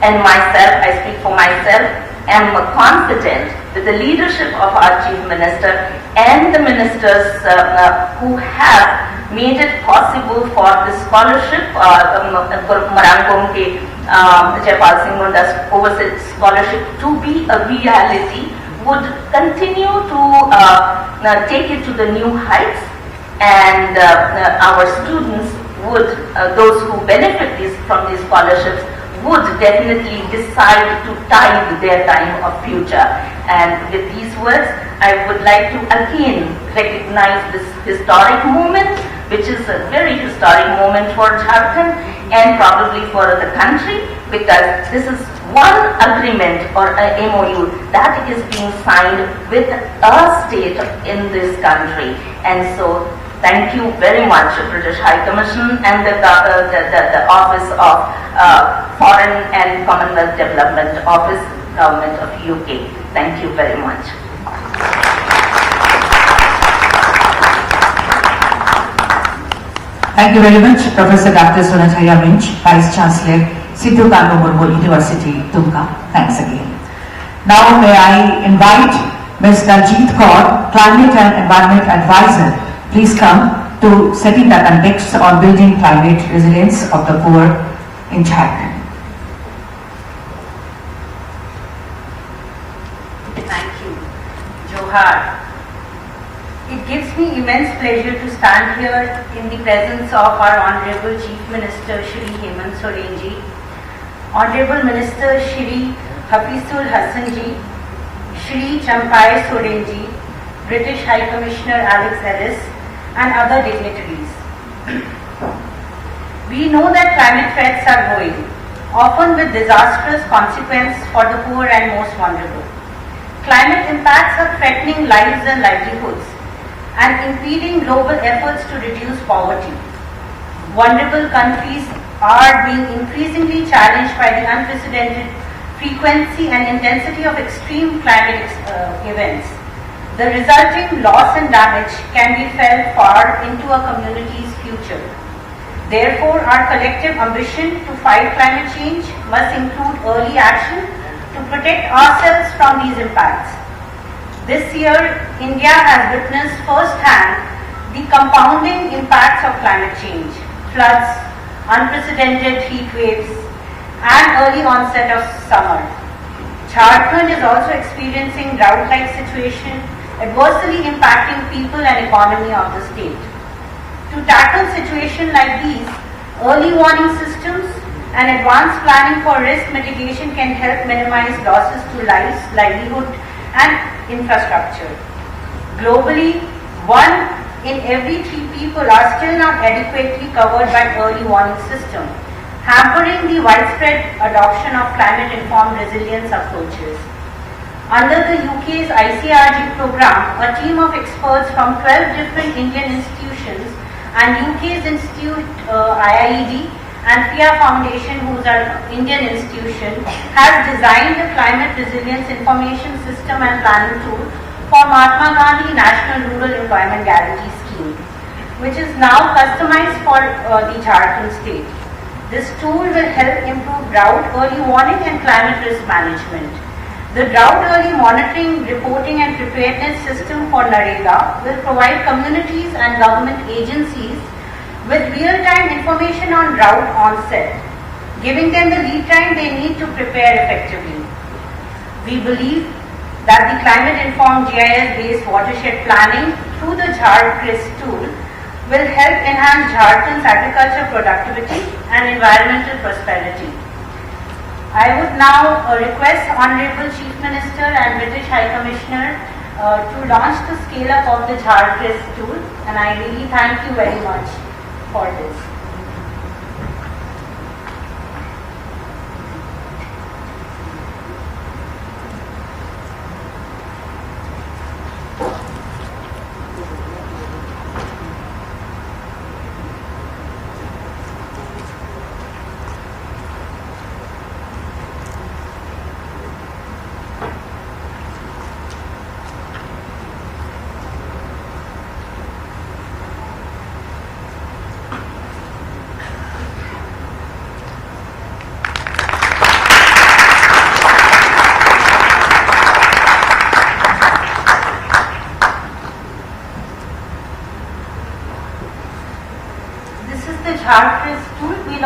Speaker 12: and myself, I speak for myself, am confident with the leadership of our Chief Minister and the ministers who have made it possible for this scholarship, Marangom ke Jaipal Singh Munda's overseas scholarship to be a reality, would continue to take it to the new heights, and our students would, those who benefit from these scholarships, would definitely decide to tithe their time of future. And with these words, I would like to again recognize this historic moment, which is a very historic moment for Jharkhand and probably for the country, because this is one agreement or a MOU that is being signed with a state in this country. And so thank you very much, British High Commission and the Office of Foreign and Commonwealth Development Office, Government of UK. Thank you very much.
Speaker 1: Thank you very much, Professor Dr. Sonachaya Minch, Vice Chancellor, Sidhu Kango Murmu University, Tumka. Thanks again. Now may I invite Ms. Daljeet Kaur, Climate and Environment Advisor, please come to setting the context on building climate resilience of the poor in Jharkhand.
Speaker 13: Thank you. Johar. It gives me immense pleasure to stand here in the presence of our Honorable Chief Minister Shri Hemant Soren ji, Honorable Minister Shri Hafizul Hassan ji, Shri Champai Soren ji, British High Commissioner Alex Ellis, and other dignitaries. We know that climate threats are growing, often with disastrous consequences for the poor and most vulnerable. Climate impacts are threatening lives and livelihoods and impeding global efforts to reduce poverty. Vulnerable countries are being increasingly challenged by the unprecedented frequency and intensity of extreme climate events. The resulting loss and damage can be felt far into a community's future. Therefore, our collective ambition to fight climate change must include early action to protect ourselves from these impacts. This year, India has witnessed firsthand the compounding impacts of climate change, floods, unprecedented heat waves, and early onset of summer. Jharkhand is also experiencing drought-like situation, adversely impacting people and economy of the state. To tackle situations like these, early warning systems and advanced planning for risk mitigation can help minimize losses to lives, livelihood, and infrastructure. Globally, 1 in every 3 people are still not adequately covered by early warning system, hampering the widespread adoption of climate-informed resilience approaches. Under the UK's ICRG program, a team of experts from 12 different Indian institutions and UK's Institute IIED and FIA Foundation, who is our Indian institution, has designed a climate resilience information system and planning tool for Mahatma Gandhi National Rural Employment Guarantee Scheme, which is now customized for the Jharkhand state. This tool will help improve drought early warning and climate risk management. The drought early monitoring, reporting and preparedness system for NREGA will provide communities and government agencies with real-time information on drought onset, giving them the lead time they need to prepare effectively. We believe that the climate-informed GIS-based watershed planning through the JharCRIS tool will help enhance Jharkhand's agriculture productivity and environmental prosperity. I would now request Honorable Chief Minister and British High Commissioner to launch the scale-up of the JharCRIS tool, and I really thank you very much for this.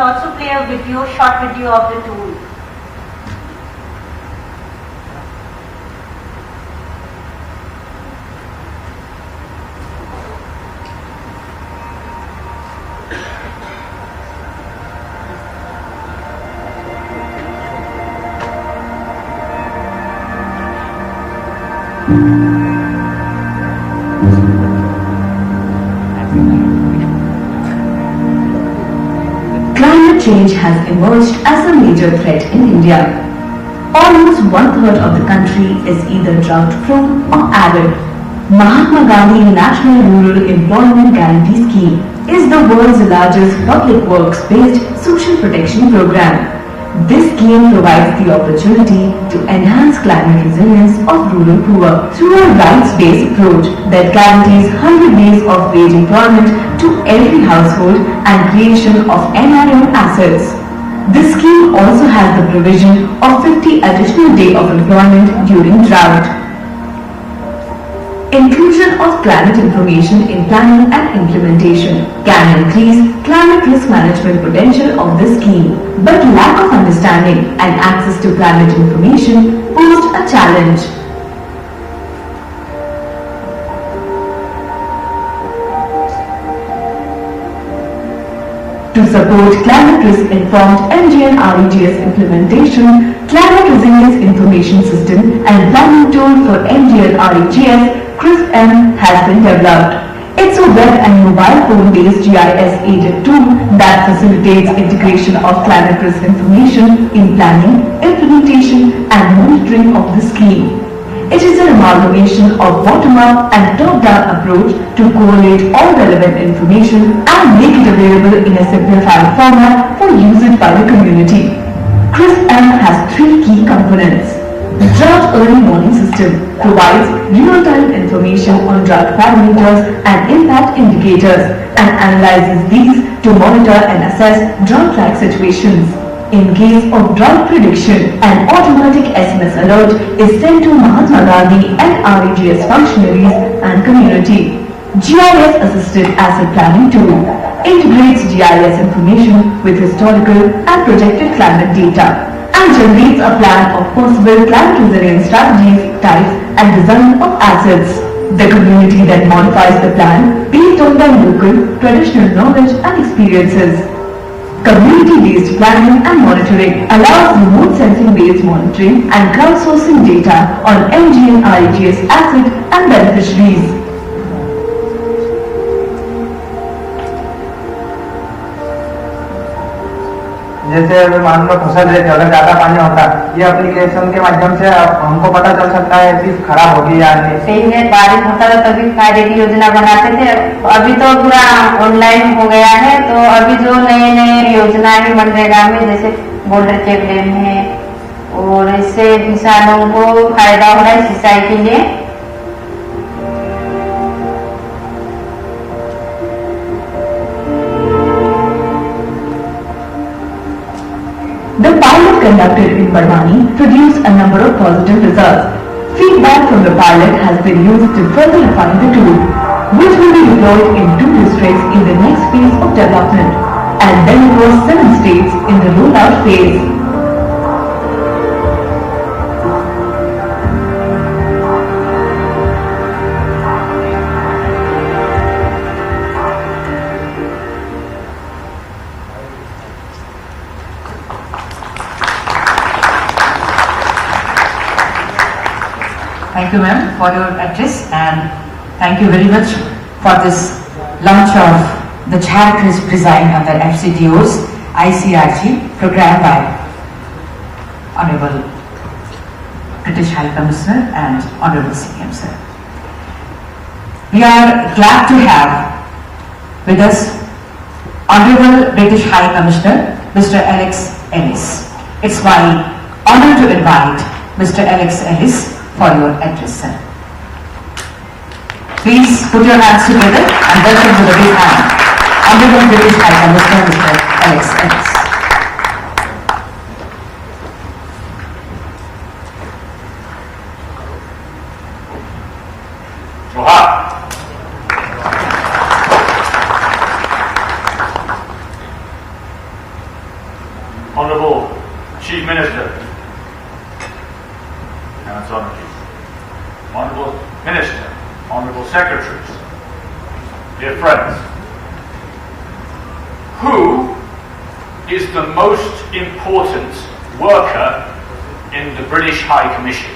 Speaker 13: will also play a video, short video of the tool.
Speaker 14: Climate change has emerged as a major threat in India. Almost one-third of the country is either drought-prone or arid. Mahatma Gandhi National Rural Employment Guarantee Scheme is the world's largest public works-based social protection program. This scheme provides the opportunity to enhance climate resilience of rural poor through a rights-based approach that guarantees 100 days of wage employment to every household and creation of NRM assets. This scheme also has the provision of 50 additional days of employment during drought. Inclusion of climate information in planning and implementation can increase climate risk management potential of this scheme, but lack of understanding and access to climate information pose a challenge. To support climate risk-informed MG and REGS implementation, Climate Resilience Information System and Planning Tool for MG and REGS CRISP-M has been developed. It's a web and mobile phone-based GIS-aided tool that facilitates integration of climate risk information in planning, implementation and monitoring of the scheme. It is an amalgamation of bottom-up and top-down approach to collate all relevant information and make it available in a simplified format for usage by the community. CRISP-M has three key components. The Drought Early Warning System provides real-time information on drought parameters and impact indicators and analyzes these to monitor and assess drought-like situations. In case of drought prediction, an automatic SMS alert is sent to Mahatma Gandhi and REGS functionaries and community. GIS Assisted Asset Planning Tool integrates GIS information with historical and projected climate data and generates a plan of possible climate resilience strategies, types and design of assets. The community then modifies the plan based on their local, traditional knowledge and experiences. Community-based planning and monitoring allows remote sensing-based monitoring and crowdsourcing data on MG and REGS asset and beneficiaries.
Speaker 9: जैसे अगर मान लो फसल रहे थे, अगर ज्यादा पानी होता, ये एप्लीकेशन के माध्यम से हमको पता चल सकता है चीज खराब होगी या नहीं।
Speaker 15: सही में बारिश होता था तभी कार्य योजना बनाते थे, अभी तो पूरा ऑनलाइन हो गया है। तो अभी जो नए नए योजनाएं भी मनरेगा में, जैसे बॉर्डर चेक डैम है, और इससे किसानों को फायदा हो रहा है सिंचाई के लिए।
Speaker 14: The pilot conducted in Barwani produced a number of positive results. Feedback from the pilot has been used to further refine the tool, which will be deployed in 2 districts in the next phase of development, and then across 7 states in the rollout phase.
Speaker 1: Thank you, ma'am, for your address, and thank you very much for this launch of the Jharkhand design under FCDO's ICRG program by Honorable British High Commissioner and Honorable CM sir. We are glad to have with us Honorable British High Commissioner Mr. Alex Ellis. It's my honor to invite Mr. Alex Ellis for your address, sir. Please put your hands together and welcome to the big hand Honorable British High Commissioner Mr. Alex Ellis.
Speaker 16: Hemant Soren, Honourable Minister, Honourable Secretaries, dear friends, who is the most important worker in the British High Commission?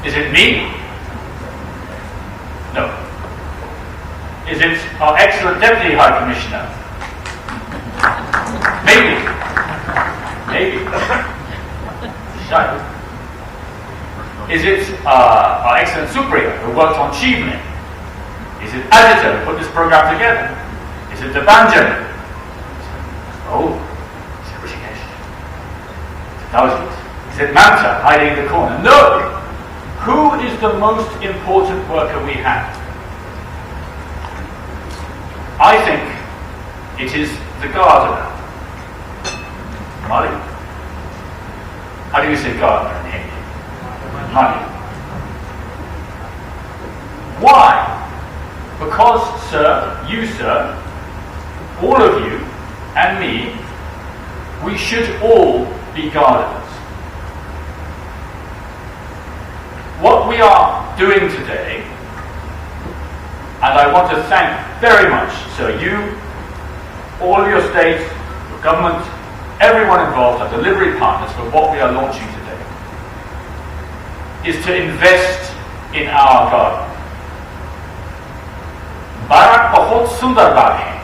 Speaker 16: Is it me? No. Is it our excellent Deputy High Commissioner? Maybe. Maybe. Shut. Is it our excellent Supriya who worked on Chivne? Is it Aditya who put this program together? Is it Debanjan? Oh, is it Rishikesh? Is it Mamta hiding in the corner? No! Who is the most important worker we have? I think it is the gardener. Mali? How do you say gardener in Hindi? Mali. Why? Because, sir, you, sir, all of you, and me, we should all be gardeners. What we are doing today, and I want to thank very much, so you, all of your states, your government, everyone involved, our delivery partners for what we are launching today, is to invest in our garden. Bharat bahut sundar baag hai.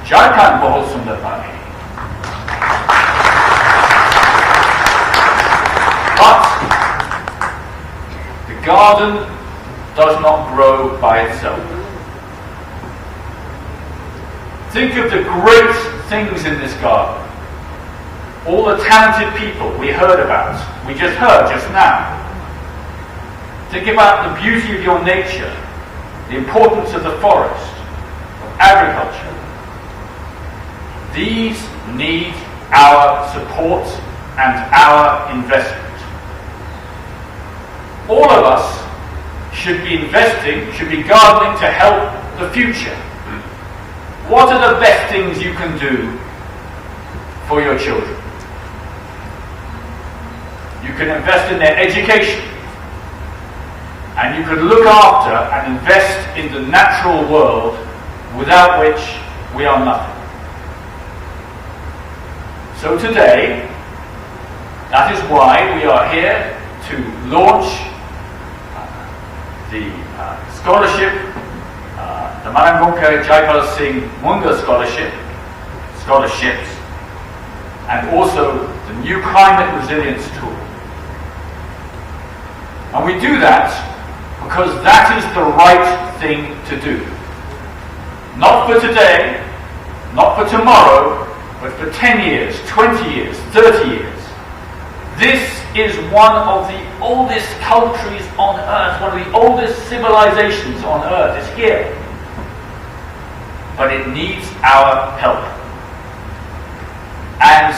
Speaker 16: Jharkhand bahut sundar baag hai. But the garden does not grow by itself. Think of the great things in this garden. All the talented people we heard about, we just heard just now. Think about the beauty of your nature, the importance of the forest, of agriculture. These need our support and our investment. All of us should be investing, should be gardening to help the future. What are the best things you can do for your children? You can invest in their education, and you can look after and invest in the natural world without which we are nothing. So today, that is why we are here to launch the scholarship, the Manangunka Jaipal Singh Munga scholarships, and also the new climate resilience tool. And we do that because that is the right thing to do. Not for today, not for tomorrow, but for 10 years, 20 years, 30 years. This is one of the oldest countries on earth, one of the oldest civilizations on earth. It's here. But it needs our help. And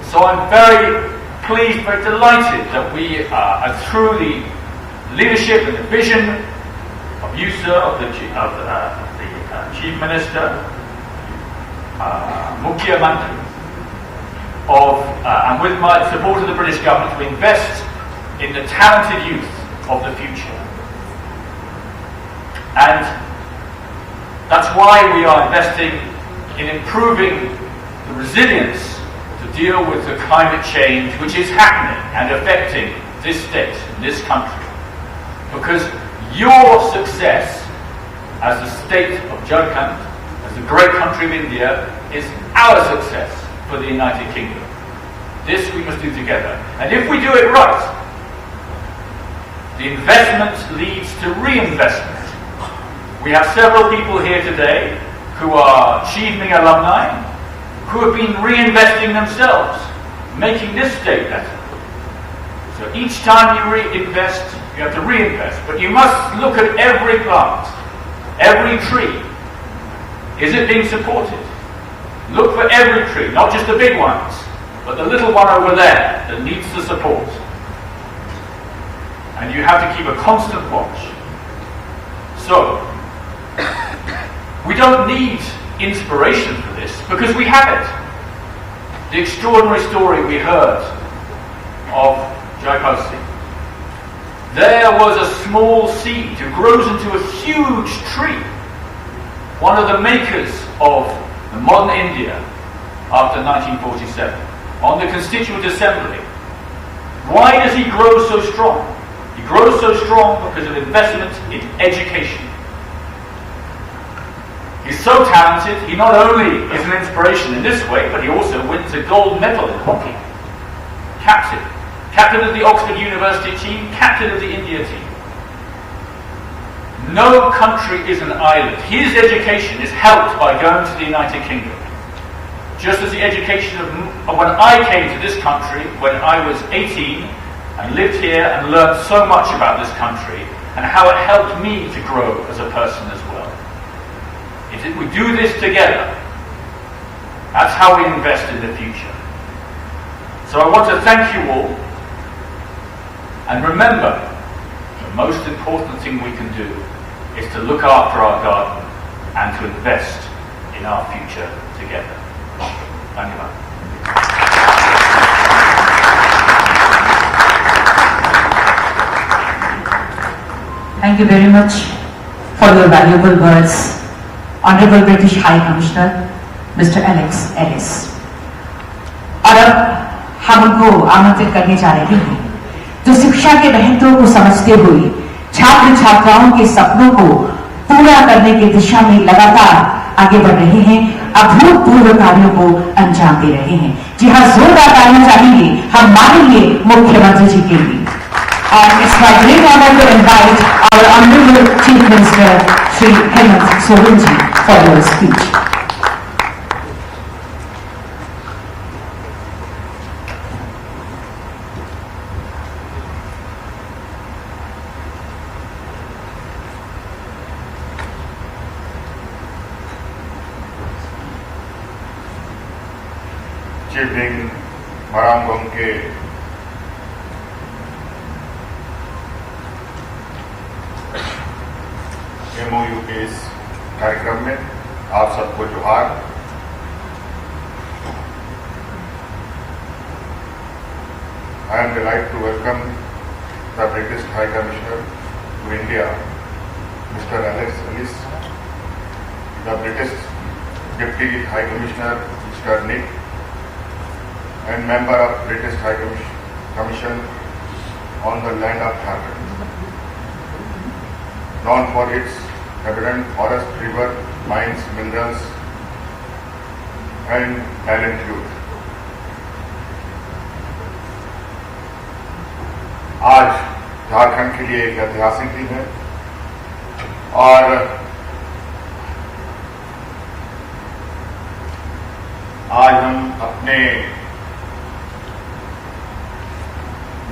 Speaker 16: so I'm very pleased, very delighted that we are through the leadership and the vision of you, sir, of the Chief Minister, Mukhya Mantri, and with my support of the British government, to invest in the talented youth of the future. And that's why we are investing in improving the resilience to deal with the climate change which is happening and affecting this state, this country. Because your success as the state of Jharkhand, as the great country of India, is our success for the United Kingdom. This we must do together. And if we do it right, the investment leads to reinvestment. We have several people here today who are Chivne alumni, who have been reinvesting themselves, making this state better. So each time you reinvest, you have to reinvest. But you must look at every plant, every tree. Is it being supported? Look for every tree, not just the big ones, but the little one over there that needs the support. And you have to keep a constant watch. So, we don't need inspiration for this because we have it. The extraordinary story we heard of Jaipalsi. There was a small seed who grows into a huge tree, one of the makers of the modern India after 1947, on the Constituent Assembly. Why does he grow so strong? He grows so strong because of investment in education. He's so talented, he not only is an inspiration in this way, but he also wins a gold medal in hockey. Captain of the Oxford University team, captain of the India team. No country is an island. His education is helped by going to the United Kingdom. Just as the education of when I came to this country, when I was 18, and lived here and learned so much about this country, and how it helped me to grow as a person as well. If we do this together, that's how we invest in the future. So I want to thank you all, and remember, the most important thing we can do is to look after our garden and to invest in our future together. Thank you.
Speaker 1: Thank you very much for your valuable words, Honorable British High Commissioner, Mr. Alex Ellis. और अब हम उनको आमंत्रित करने जा रहे हैं जो शिक्षा के महत्व को समझते हुए छात्र छात्राओं के सपनों को पूरा करने की दिशा में लगातार आगे बढ़ रहे हैं, अभूतपूर्व कार्यों को अंजाम दे रहे हैं। जी हाँ, जोरदार तालियां चाहेंगे हम मानेंगे मुख्यमंत्री जी के लिए। And it's my great honor to invite our Honorable Chief Minister, Shri Hemant Soren for your speech.
Speaker 6: Evening, Marangong के MOU के इस कार्यक्रम में आप सबको जोहार। I am delighted to welcome the British High Commissioner to India, Mr. Alex Ellis, the British Deputy High Commissioner, Mr. Nick, and member of British High Commission on the land of Jharkhand, known for its abundant forest, river, mines, minerals, and talent youth. आज झारखंड के लिए एक ऐतिहासिक दिन है और आज हम अपने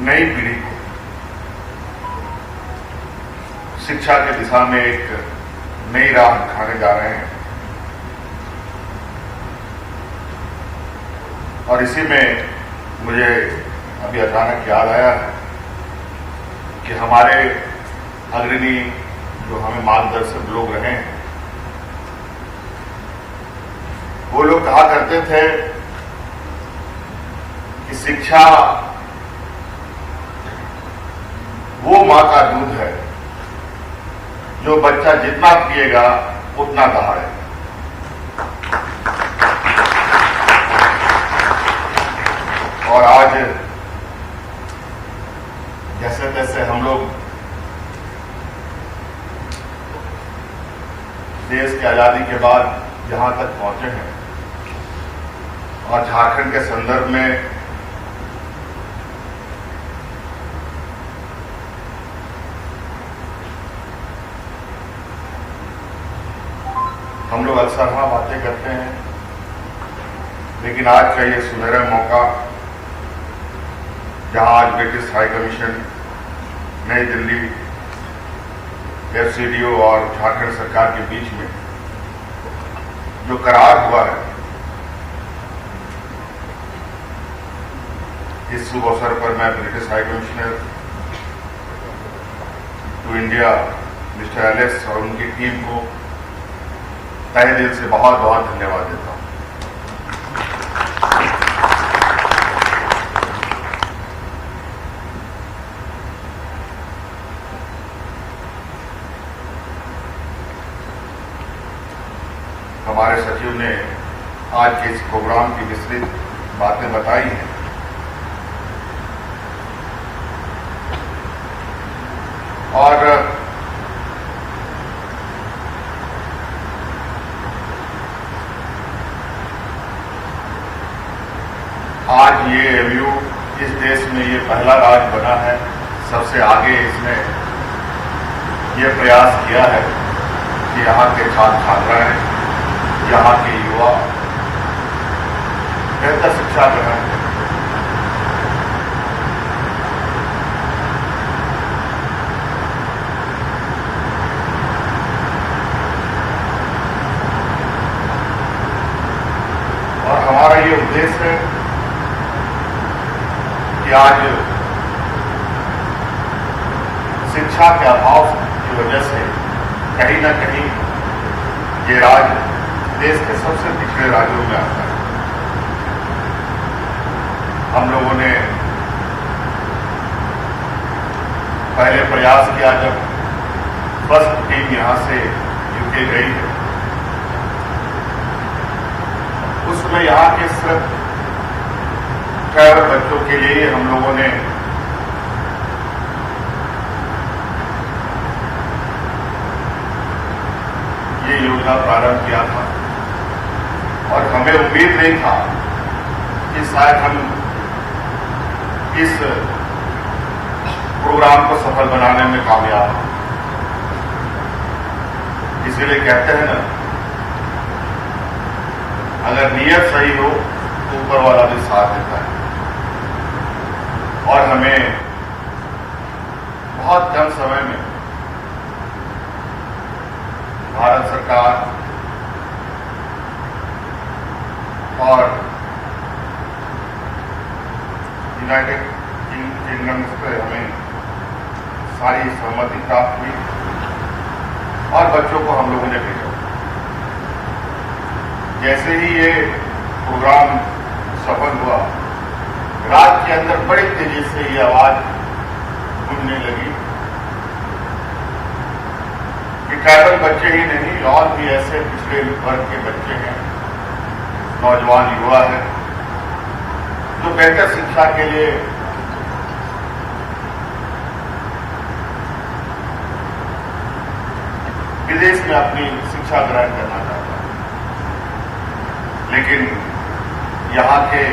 Speaker 6: नई पीढ़ी को शिक्षा की दिशा में एक नई राह दिखाने जा रहे हैं और इसी में मुझे अभी अचानक याद आया है कि हमारे अग्रणी जो हमें मार्गदर्शक लोग रहे हैं वो लोग कहा करते थे कि शिक्षा वो मां का दूध है जो बच्चा जितना पिएगा उतना दहाड़े। और आज जैसे तैसे हम लोग देश की आजादी के बाद यहां तक पहुंचे हैं और झारखंड के संदर्भ में हम लोग अक्सर हाँ बातें करते हैं, लेकिन आज का ये सुनहरा मौका जहां आज ब्रिटिश हाई कमीशन नई दिल्ली, FCDO और झारखंड सरकार के बीच में जो करार हुआ है, इस शुभ अवसर पर मैं British high commissioner to India mister Alex और उनकी टीम को तहे दिल से बहुत बहुत धन्यवाद देता हूं। हमारे सचिव ने आज के इस प्रोग्राम की विस्तृत बातें बताई हैं। और आज ये एमयू इस देश में ये पहला राज्य बना है, सबसे आगे इसने ये प्रयास किया है कि यहाँ के छात्र छात्राएं, यहाँ के युवा बेहतर शिक्षा ग्रहण करें। और हमारा ये उद्देश्य है कि आज शिक्षा के अभाव की वजह से कहीं न कहीं ये राज्य देश के सबसे पिछड़े राज्यों में आता है। हम लोगों ने पहले प्रयास किया जब फर्स्ट टीम यहां से यूके गई है, उसमें यहां के सिर्फ ट्राइबल बच्चों के लिए हम लोगों ने ये योजना प्रारंभ किया था। और हमें उम्मीद नहीं था कि शायद हम इस प्रोग्राम को सफल बनाने में कामयाब हों। इसीलिए कहते हैं ना, अगर नीयत सही हो तो ऊपर वाला भी साथ देता है। और हमें बहुत कम समय में भारत सरकार और यूनाइटेड किंगडम पे हमें सारी सहमति प्राप्त हुई और बच्चों को हम लोगों ने भेजा। जैसे ही ये प्रोग्राम सफल हुआ, राज्य के अंदर बड़ी तेजी से ये आवाज गूंजने लगी कि ट्राइबल बच्चे ही नहीं, और भी ऐसे पिछड़े वर्ग के बच्चे हैं, नौजवान युवा है, जो बेहतर शिक्षा के लिए विदेश में अपनी शिक्षा ग्रहण करना चाहता है। लेकिन यहाँ के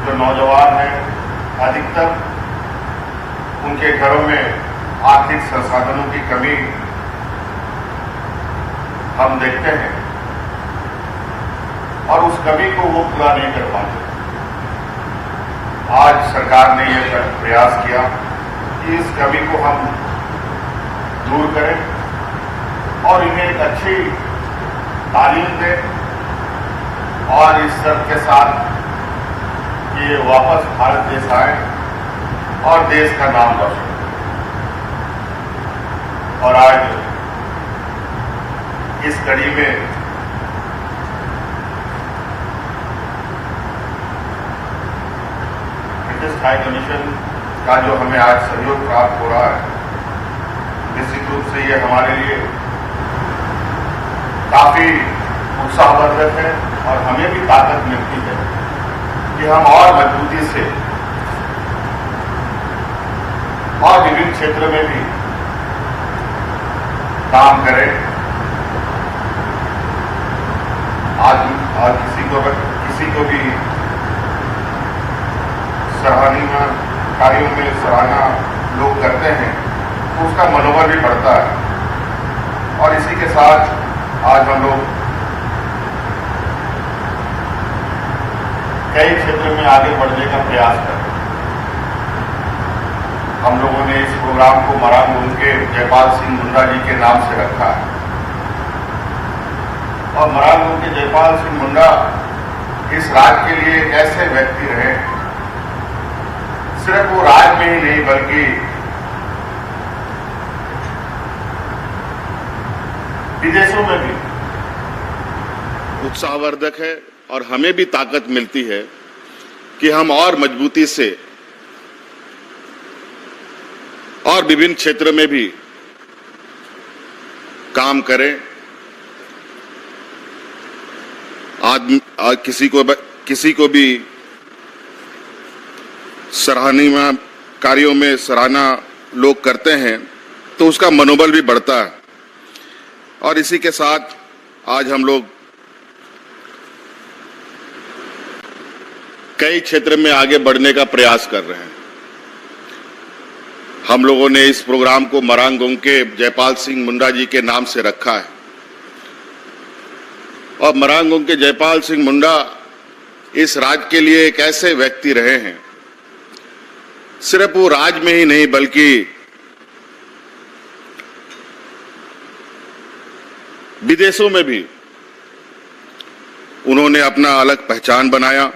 Speaker 6: जो नौजवान हैं, अधिकतर उनके घरों में आर्थिक संसाधनों की कमी हम देखते हैं और उस कमी को वो पूरा नहीं कर पाते। आज सरकार ने यह प्रयास किया कि इस कमी को हम दूर करें और इन्हें एक अच्छी तालीम दें और इस सब के साथ ये वापस भारत देश आए और देश का नाम रोशन करें। और आज इस कड़ी में ब्रिटिश हाई कमीशन का जो हमें आज सहयोग प्राप्त हो रहा है, निश्चित रूप से ये हमारे लिए काफी उत्साहवर्धक है और हमें भी ताकत मिलती है कि हम और मजबूती से और विभिन्न क्षेत्र में भी काम करें। आज किसी को भी सराहनीय कार्यों में सराहना लोग करते हैं तो उसका मनोबल भी बढ़ता है। और इसी के साथ आज हम लोग कई क्षेत्र में आगे बढ़ने का प्रयास कर रहे हैं। हम लोगों ने इस प्रोग्राम को मरांग के जयपाल सिंह मुंडा जी के नाम से रखा है और मरांग के जयपाल सिंह मुंडा इस राज्य के लिए एक ऐसे व्यक्ति रहे, सिर्फ वो राज्य में ही नहीं बल्कि विदेशों में भी उत्साहवर्धक है और हमें भी ताकत मिलती है कि हम और मजबूती से और विभिन्न क्षेत्र में भी काम करें। किसी को भी सराहनीय कार्यों में सराहना लोग करते हैं तो उसका मनोबल भी बढ़ता है। और इसी के साथ आज हम लोग कई क्षेत्र में आगे बढ़ने का प्रयास कर रहे हैं। हम लोगों ने इस प्रोग्राम को मरांगोंग के जयपाल सिंह मुंडा जी के नाम से रखा है और मरांगोंग के जयपाल सिंह मुंडा इस राज्य के लिए एक ऐसे व्यक्ति रहे हैं, सिर्फ वो राज्य में ही नहीं बल्कि विदेशों में भी उन्होंने अपना अलग पहचान बनाया।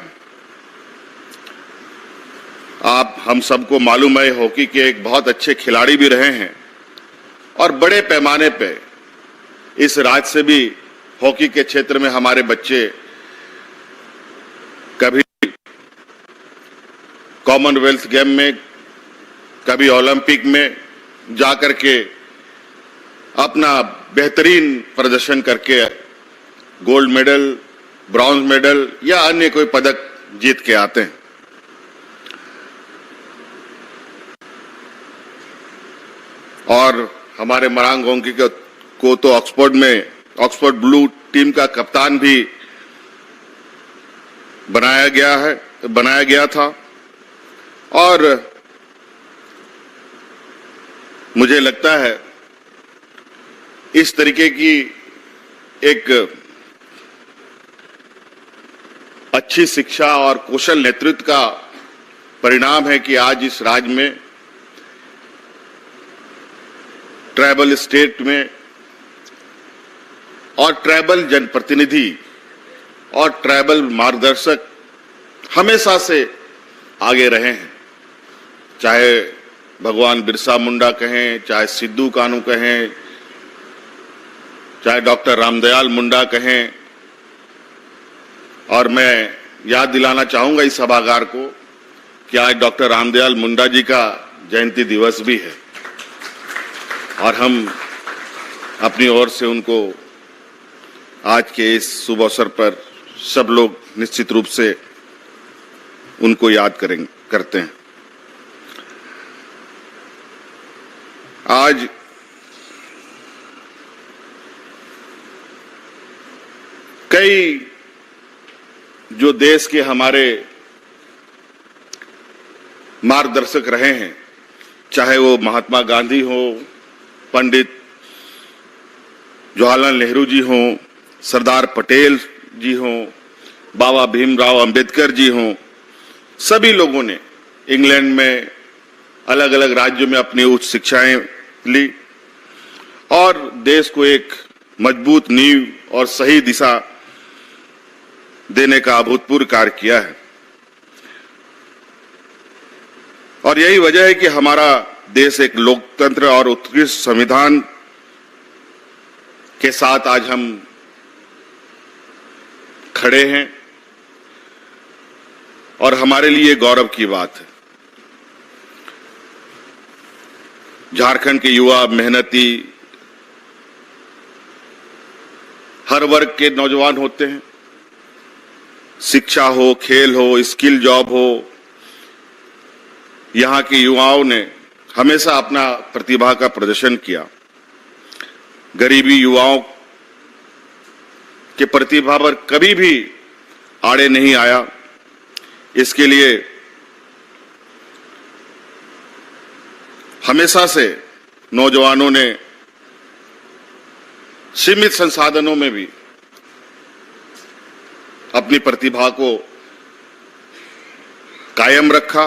Speaker 6: आप हम सबको मालूम है हॉकी के एक बहुत अच्छे खिलाड़ी भी रहे हैं और बड़े पैमाने पे इस राज्य से भी हॉकी के क्षेत्र में हमारे बच्चे कभी कॉमनवेल्थ गेम में, कभी ओलंपिक में जाकर के अपना बेहतरीन प्रदर्शन करके गोल्ड मेडल, ब्रॉन्ज मेडल या अन्य कोई पदक जीत के आते हैं। और हमारे मरांगोंग को तो ऑक्सफोर्ड ब्लू टीम का कप्तान भी बनाया गया था। और मुझे लगता है इस तरीके की एक अच्छी शिक्षा और कुशल नेतृत्व का परिणाम है कि आज इस राज्य में ट्राइबल स्टेट में और ट्राइबल जनप्रतिनिधि और ट्राइबल मार्गदर्शक हमेशा से आगे रहे हैं। चाहे भगवान बिरसा मुंडा कहें, चाहे सिद्धू कानू कहें, चाहे डॉक्टर रामदयाल मुंडा कहें। और मैं याद दिलाना चाहूंगा इस सभागार को कि आज डॉक्टर रामदयाल मुंडा जी का जयंती दिवस भी है और हम अपनी ओर से उनको आज के इस शुभ अवसर पर सब लोग निश्चित रूप से उनको याद करते हैं। आज कई जो देश के हमारे मार्गदर्शक रहे हैं, चाहे वो महात्मा गांधी हो, पंडित जवाहरलाल नेहरू जी हों, सरदार पटेल जी हों, बाबा भीमराव अंबेडकर जी हों, सभी लोगों ने इंग्लैंड में अलग अलग राज्यों में अपनी उच्च शिक्षाएं ली और देश को एक मजबूत नींव और सही दिशा देने का अभूतपूर्व कार्य किया है। और यही वजह है कि हमारा देश एक लोकतंत्र और उत्कृष्ट संविधान के साथ आज हम खड़े हैं और हमारे लिए गौरव की बात है। झारखंड के युवा मेहनती हर वर्ग के नौजवान होते हैं, शिक्षा हो, खेल हो, स्किल जॉब हो, यहां के युवाओं ने हमेशा अपना प्रतिभा का प्रदर्शन किया। गरीबी युवाओं के प्रतिभा पर कभी भी आड़े नहीं आया। इसके लिए हमेशा से नौजवानों ने सीमित संसाधनों में भी अपनी प्रतिभा को कायम रखा।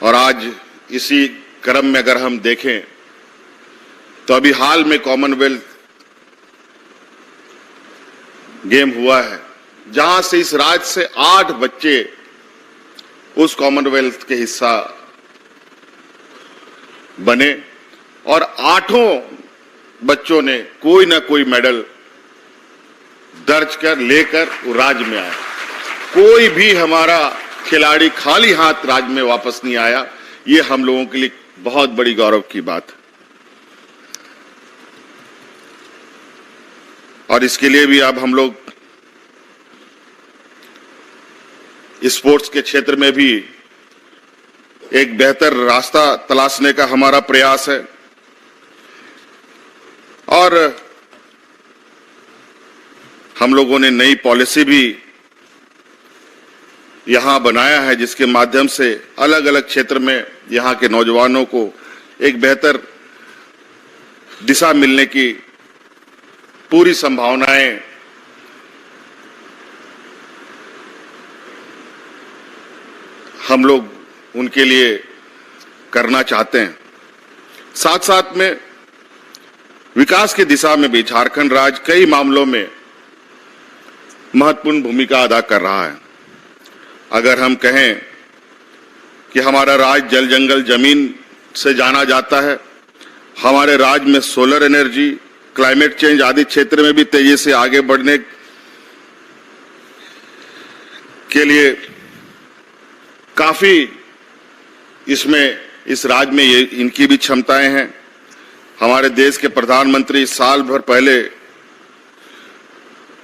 Speaker 6: और आज इसी क्रम में अगर हम देखें तो अभी हाल में कॉमनवेल्थ गेम हुआ है
Speaker 17: जहां से इस राज्य से 8 बच्चे उस कॉमनवेल्थ के हिस्सा बने और 8 बच्चों ने कोई ना कोई मेडल दर्ज कर लेकर वो राज्य में आया। कोई भी हमारा खिलाड़ी खाली हाथ राज्य में वापस नहीं आया। ये हम लोगों के लिए बहुत बड़ी गौरव की बात है। और इसके लिए भी अब हम लोग स्पोर्ट्स के क्षेत्र में भी एक बेहतर रास्ता तलाशने का हमारा प्रयास है। और हम लोगों ने नई पॉलिसी भी यहां बनाया है, जिसके माध्यम से अलग अलग क्षेत्र में यहां के नौजवानों को एक बेहतर दिशा मिलने की पूरी संभावनाएं हम लोग उनके लिए करना चाहते हैं। साथ साथ में विकास की दिशा में भी झारखंड राज्य कई मामलों में महत्वपूर्ण भूमिका अदा कर रहा है। अगर हम कहें कि हमारा राज्य जल जंगल जमीन से जाना जाता है, हमारे राज्य में सोलर एनर्जी, क्लाइमेट चेंज आदि क्षेत्र में भी तेजी से आगे बढ़ने के लिए काफी इसमें इस राज्य में ये इनकी भी क्षमताएं हैं। हमारे देश के प्रधानमंत्री साल भर पहले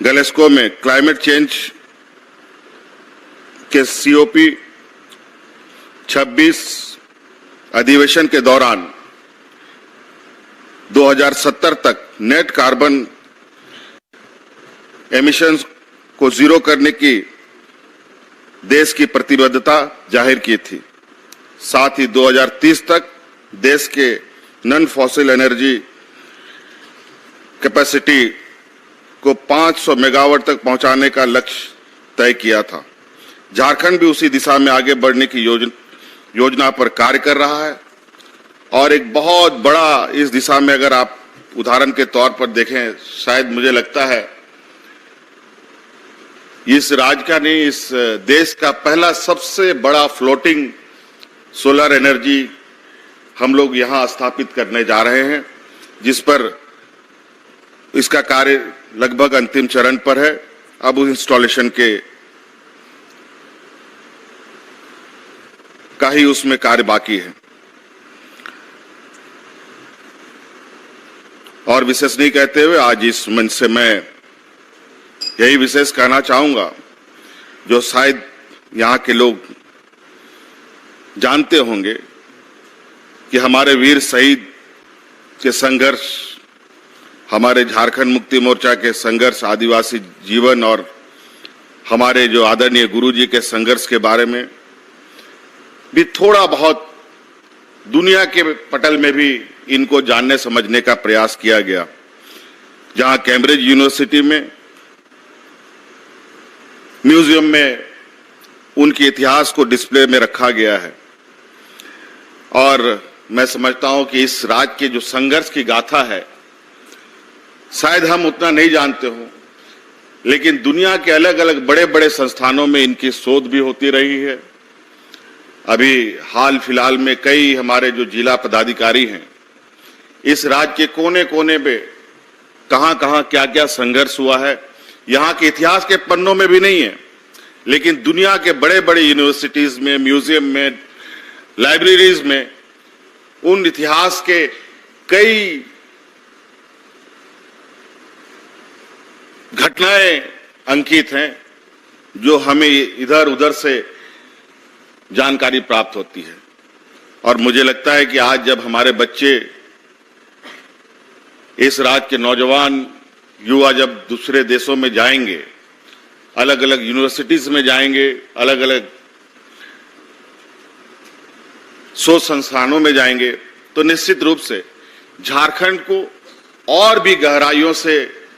Speaker 17: ग्लासगो में क्लाइमेट चेंज के COP 26 अधिवेशन के दौरान 2070 तक नेट कार्बन एमिशंस को जीरो करने की देश की प्रतिबद्धता जाहिर की थी। साथ ही 2030 तक देश के नॉन फॉसिल एनर्जी कैपेसिटी को 500 मेगावाट तक पहुंचाने का लक्ष्य तय किया था। झारखंड भी उसी दिशा में आगे बढ़ने की योजना पर कार्य कर रहा है। और एक बहुत बड़ा इस दिशा में अगर आप उदाहरण के तौर पर देखें, शायद मुझे लगता है इस राज्य का नहीं, इस देश का पहला सबसे बड़ा फ्लोटिंग सोलर एनर्जी हम लोग यहां स्थापित करने जा रहे हैं, जिस पर इसका कार्य लगभग अंतिम चरण पर है। अब उस इंस्टॉलेशन का ही उसमें कार्य बाकी है। और विशेष नहीं कहते हुए आज इस मंच से मैं यही विशेष कहना चाहूंगा, जो शायद यहां के लोग जानते होंगे कि हमारे वीर शहीद के संघर्ष, हमारे झारखंड मुक्ति मोर्चा के संघर्ष, आदिवासी जीवन और हमारे जो आदरणीय गुरुजी के संघर्ष के बारे में भी थोड़ा बहुत दुनिया के पटल में भी इनको जानने समझने का प्रयास किया गया। जहां कैम्ब्रिज यूनिवर्सिटी में म्यूजियम में उनके इतिहास को डिस्प्ले में रखा गया है। और मैं समझता हूं कि इस राज्य के जो संघर्ष की गाथा है, शायद हम उतना नहीं जानते हो, लेकिन दुनिया के अलग अलग बड़े बड़े संस्थानों में इनकी शोध भी होती रही है। अभी हाल फिलहाल में कई हमारे जो जिला पदाधिकारी हैं, इस राज्य के कोने कोने पे कहां कहां क्या क्या संघर्ष हुआ है, यहां के इतिहास के पन्नों में भी नहीं है, लेकिन दुनिया के बड़े बड़े यूनिवर्सिटीज में, म्यूजियम में, लाइब्रेरीज में उन इतिहास के कई घटनाएं अंकित हैं, जो हमें इधर उधर से जानकारी प्राप्त होती है। और मुझे लगता है कि आज जब हमारे बच्चे, इस राज्य के नौजवान युवा जब दूसरे देशों में जाएंगे, अलग अलग यूनिवर्सिटीज में जाएंगे, अलग अलग शोध संस्थानों में जाएंगे, तो निश्चित रूप से झारखंड को और भी गहराइयों से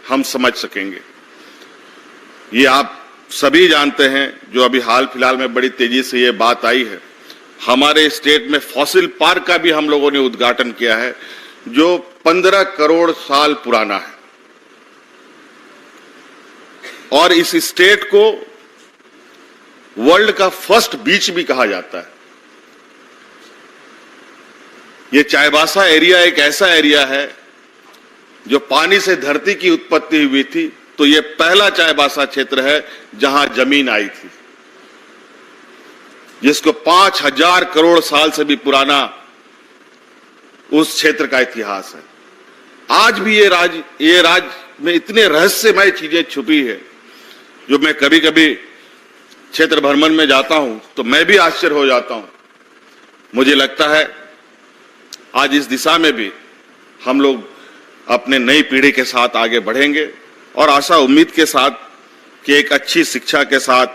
Speaker 17: हम समझ सकेंगे। ये आप सभी जानते हैं, जो अभी हाल फिलहाल में बड़ी तेजी से ये बात आई है, हमारे स्टेट में फॉसिल पार्क का भी हम लोगों ने उद्घाटन किया है, जो 15 करोड़ साल पुराना है। और इस स्टेट को वर्ल्ड का फर्स्ट बीच भी कहा जाता है। ये चाईबासा एरिया एक ऐसा एरिया है जो पानी से धरती की उत्पत्ति हुई थी, तो ये पहला चाईबासा क्षेत्र है जहां जमीन आई थी, जिसको 5000 करोड़ साल से भी पुराना उस क्षेत्र का इतिहास है। आज भी ये राज्य में इतने रहस्यमय चीजें छुपी है, जो मैं कभी कभी क्षेत्र भ्रमण में जाता हूं तो मैं भी आश्चर्य हो जाता हूं। मुझे लगता है आज इस दिशा में भी हम लोग अपने नई पीढ़ी के साथ आगे बढ़ेंगे और आशा उम्मीद के साथ कि एक अच्छी शिक्षा के साथ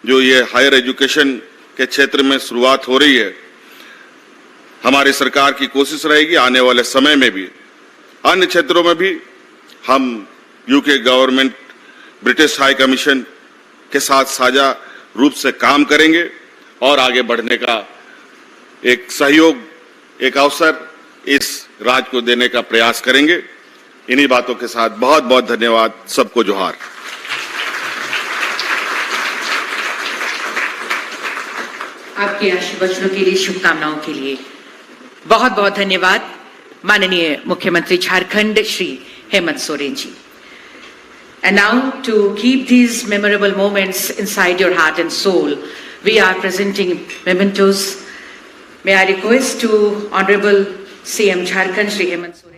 Speaker 17: जो ये हायर एजुकेशन के क्षेत्र में शुरुआत हो रही है, हमारी सरकार की कोशिश रहेगी आने वाले समय में भी अन्य क्षेत्रों में भी हम UK government, British high commission के साथ साझा रूप से काम करेंगे और आगे बढ़ने का एक सहयोग, एक अवसर इस राज्य को देने का प्रयास करेंगे। इन्हीं बातों के साथ बहुत बहुत धन्यवाद, सबको जोहार।
Speaker 1: आपके आशीर्वचनों के लिए, शुभकामनाओं के लिए बहुत बहुत धन्यवाद माननीय मुख्यमंत्री Jharkhand Shri Hemant Soren ji. And now, to keep these memorable moments inside your heart and soul, we are presenting mementos. May I request to Honorable CM Jharkhand, Shri Hemant Soren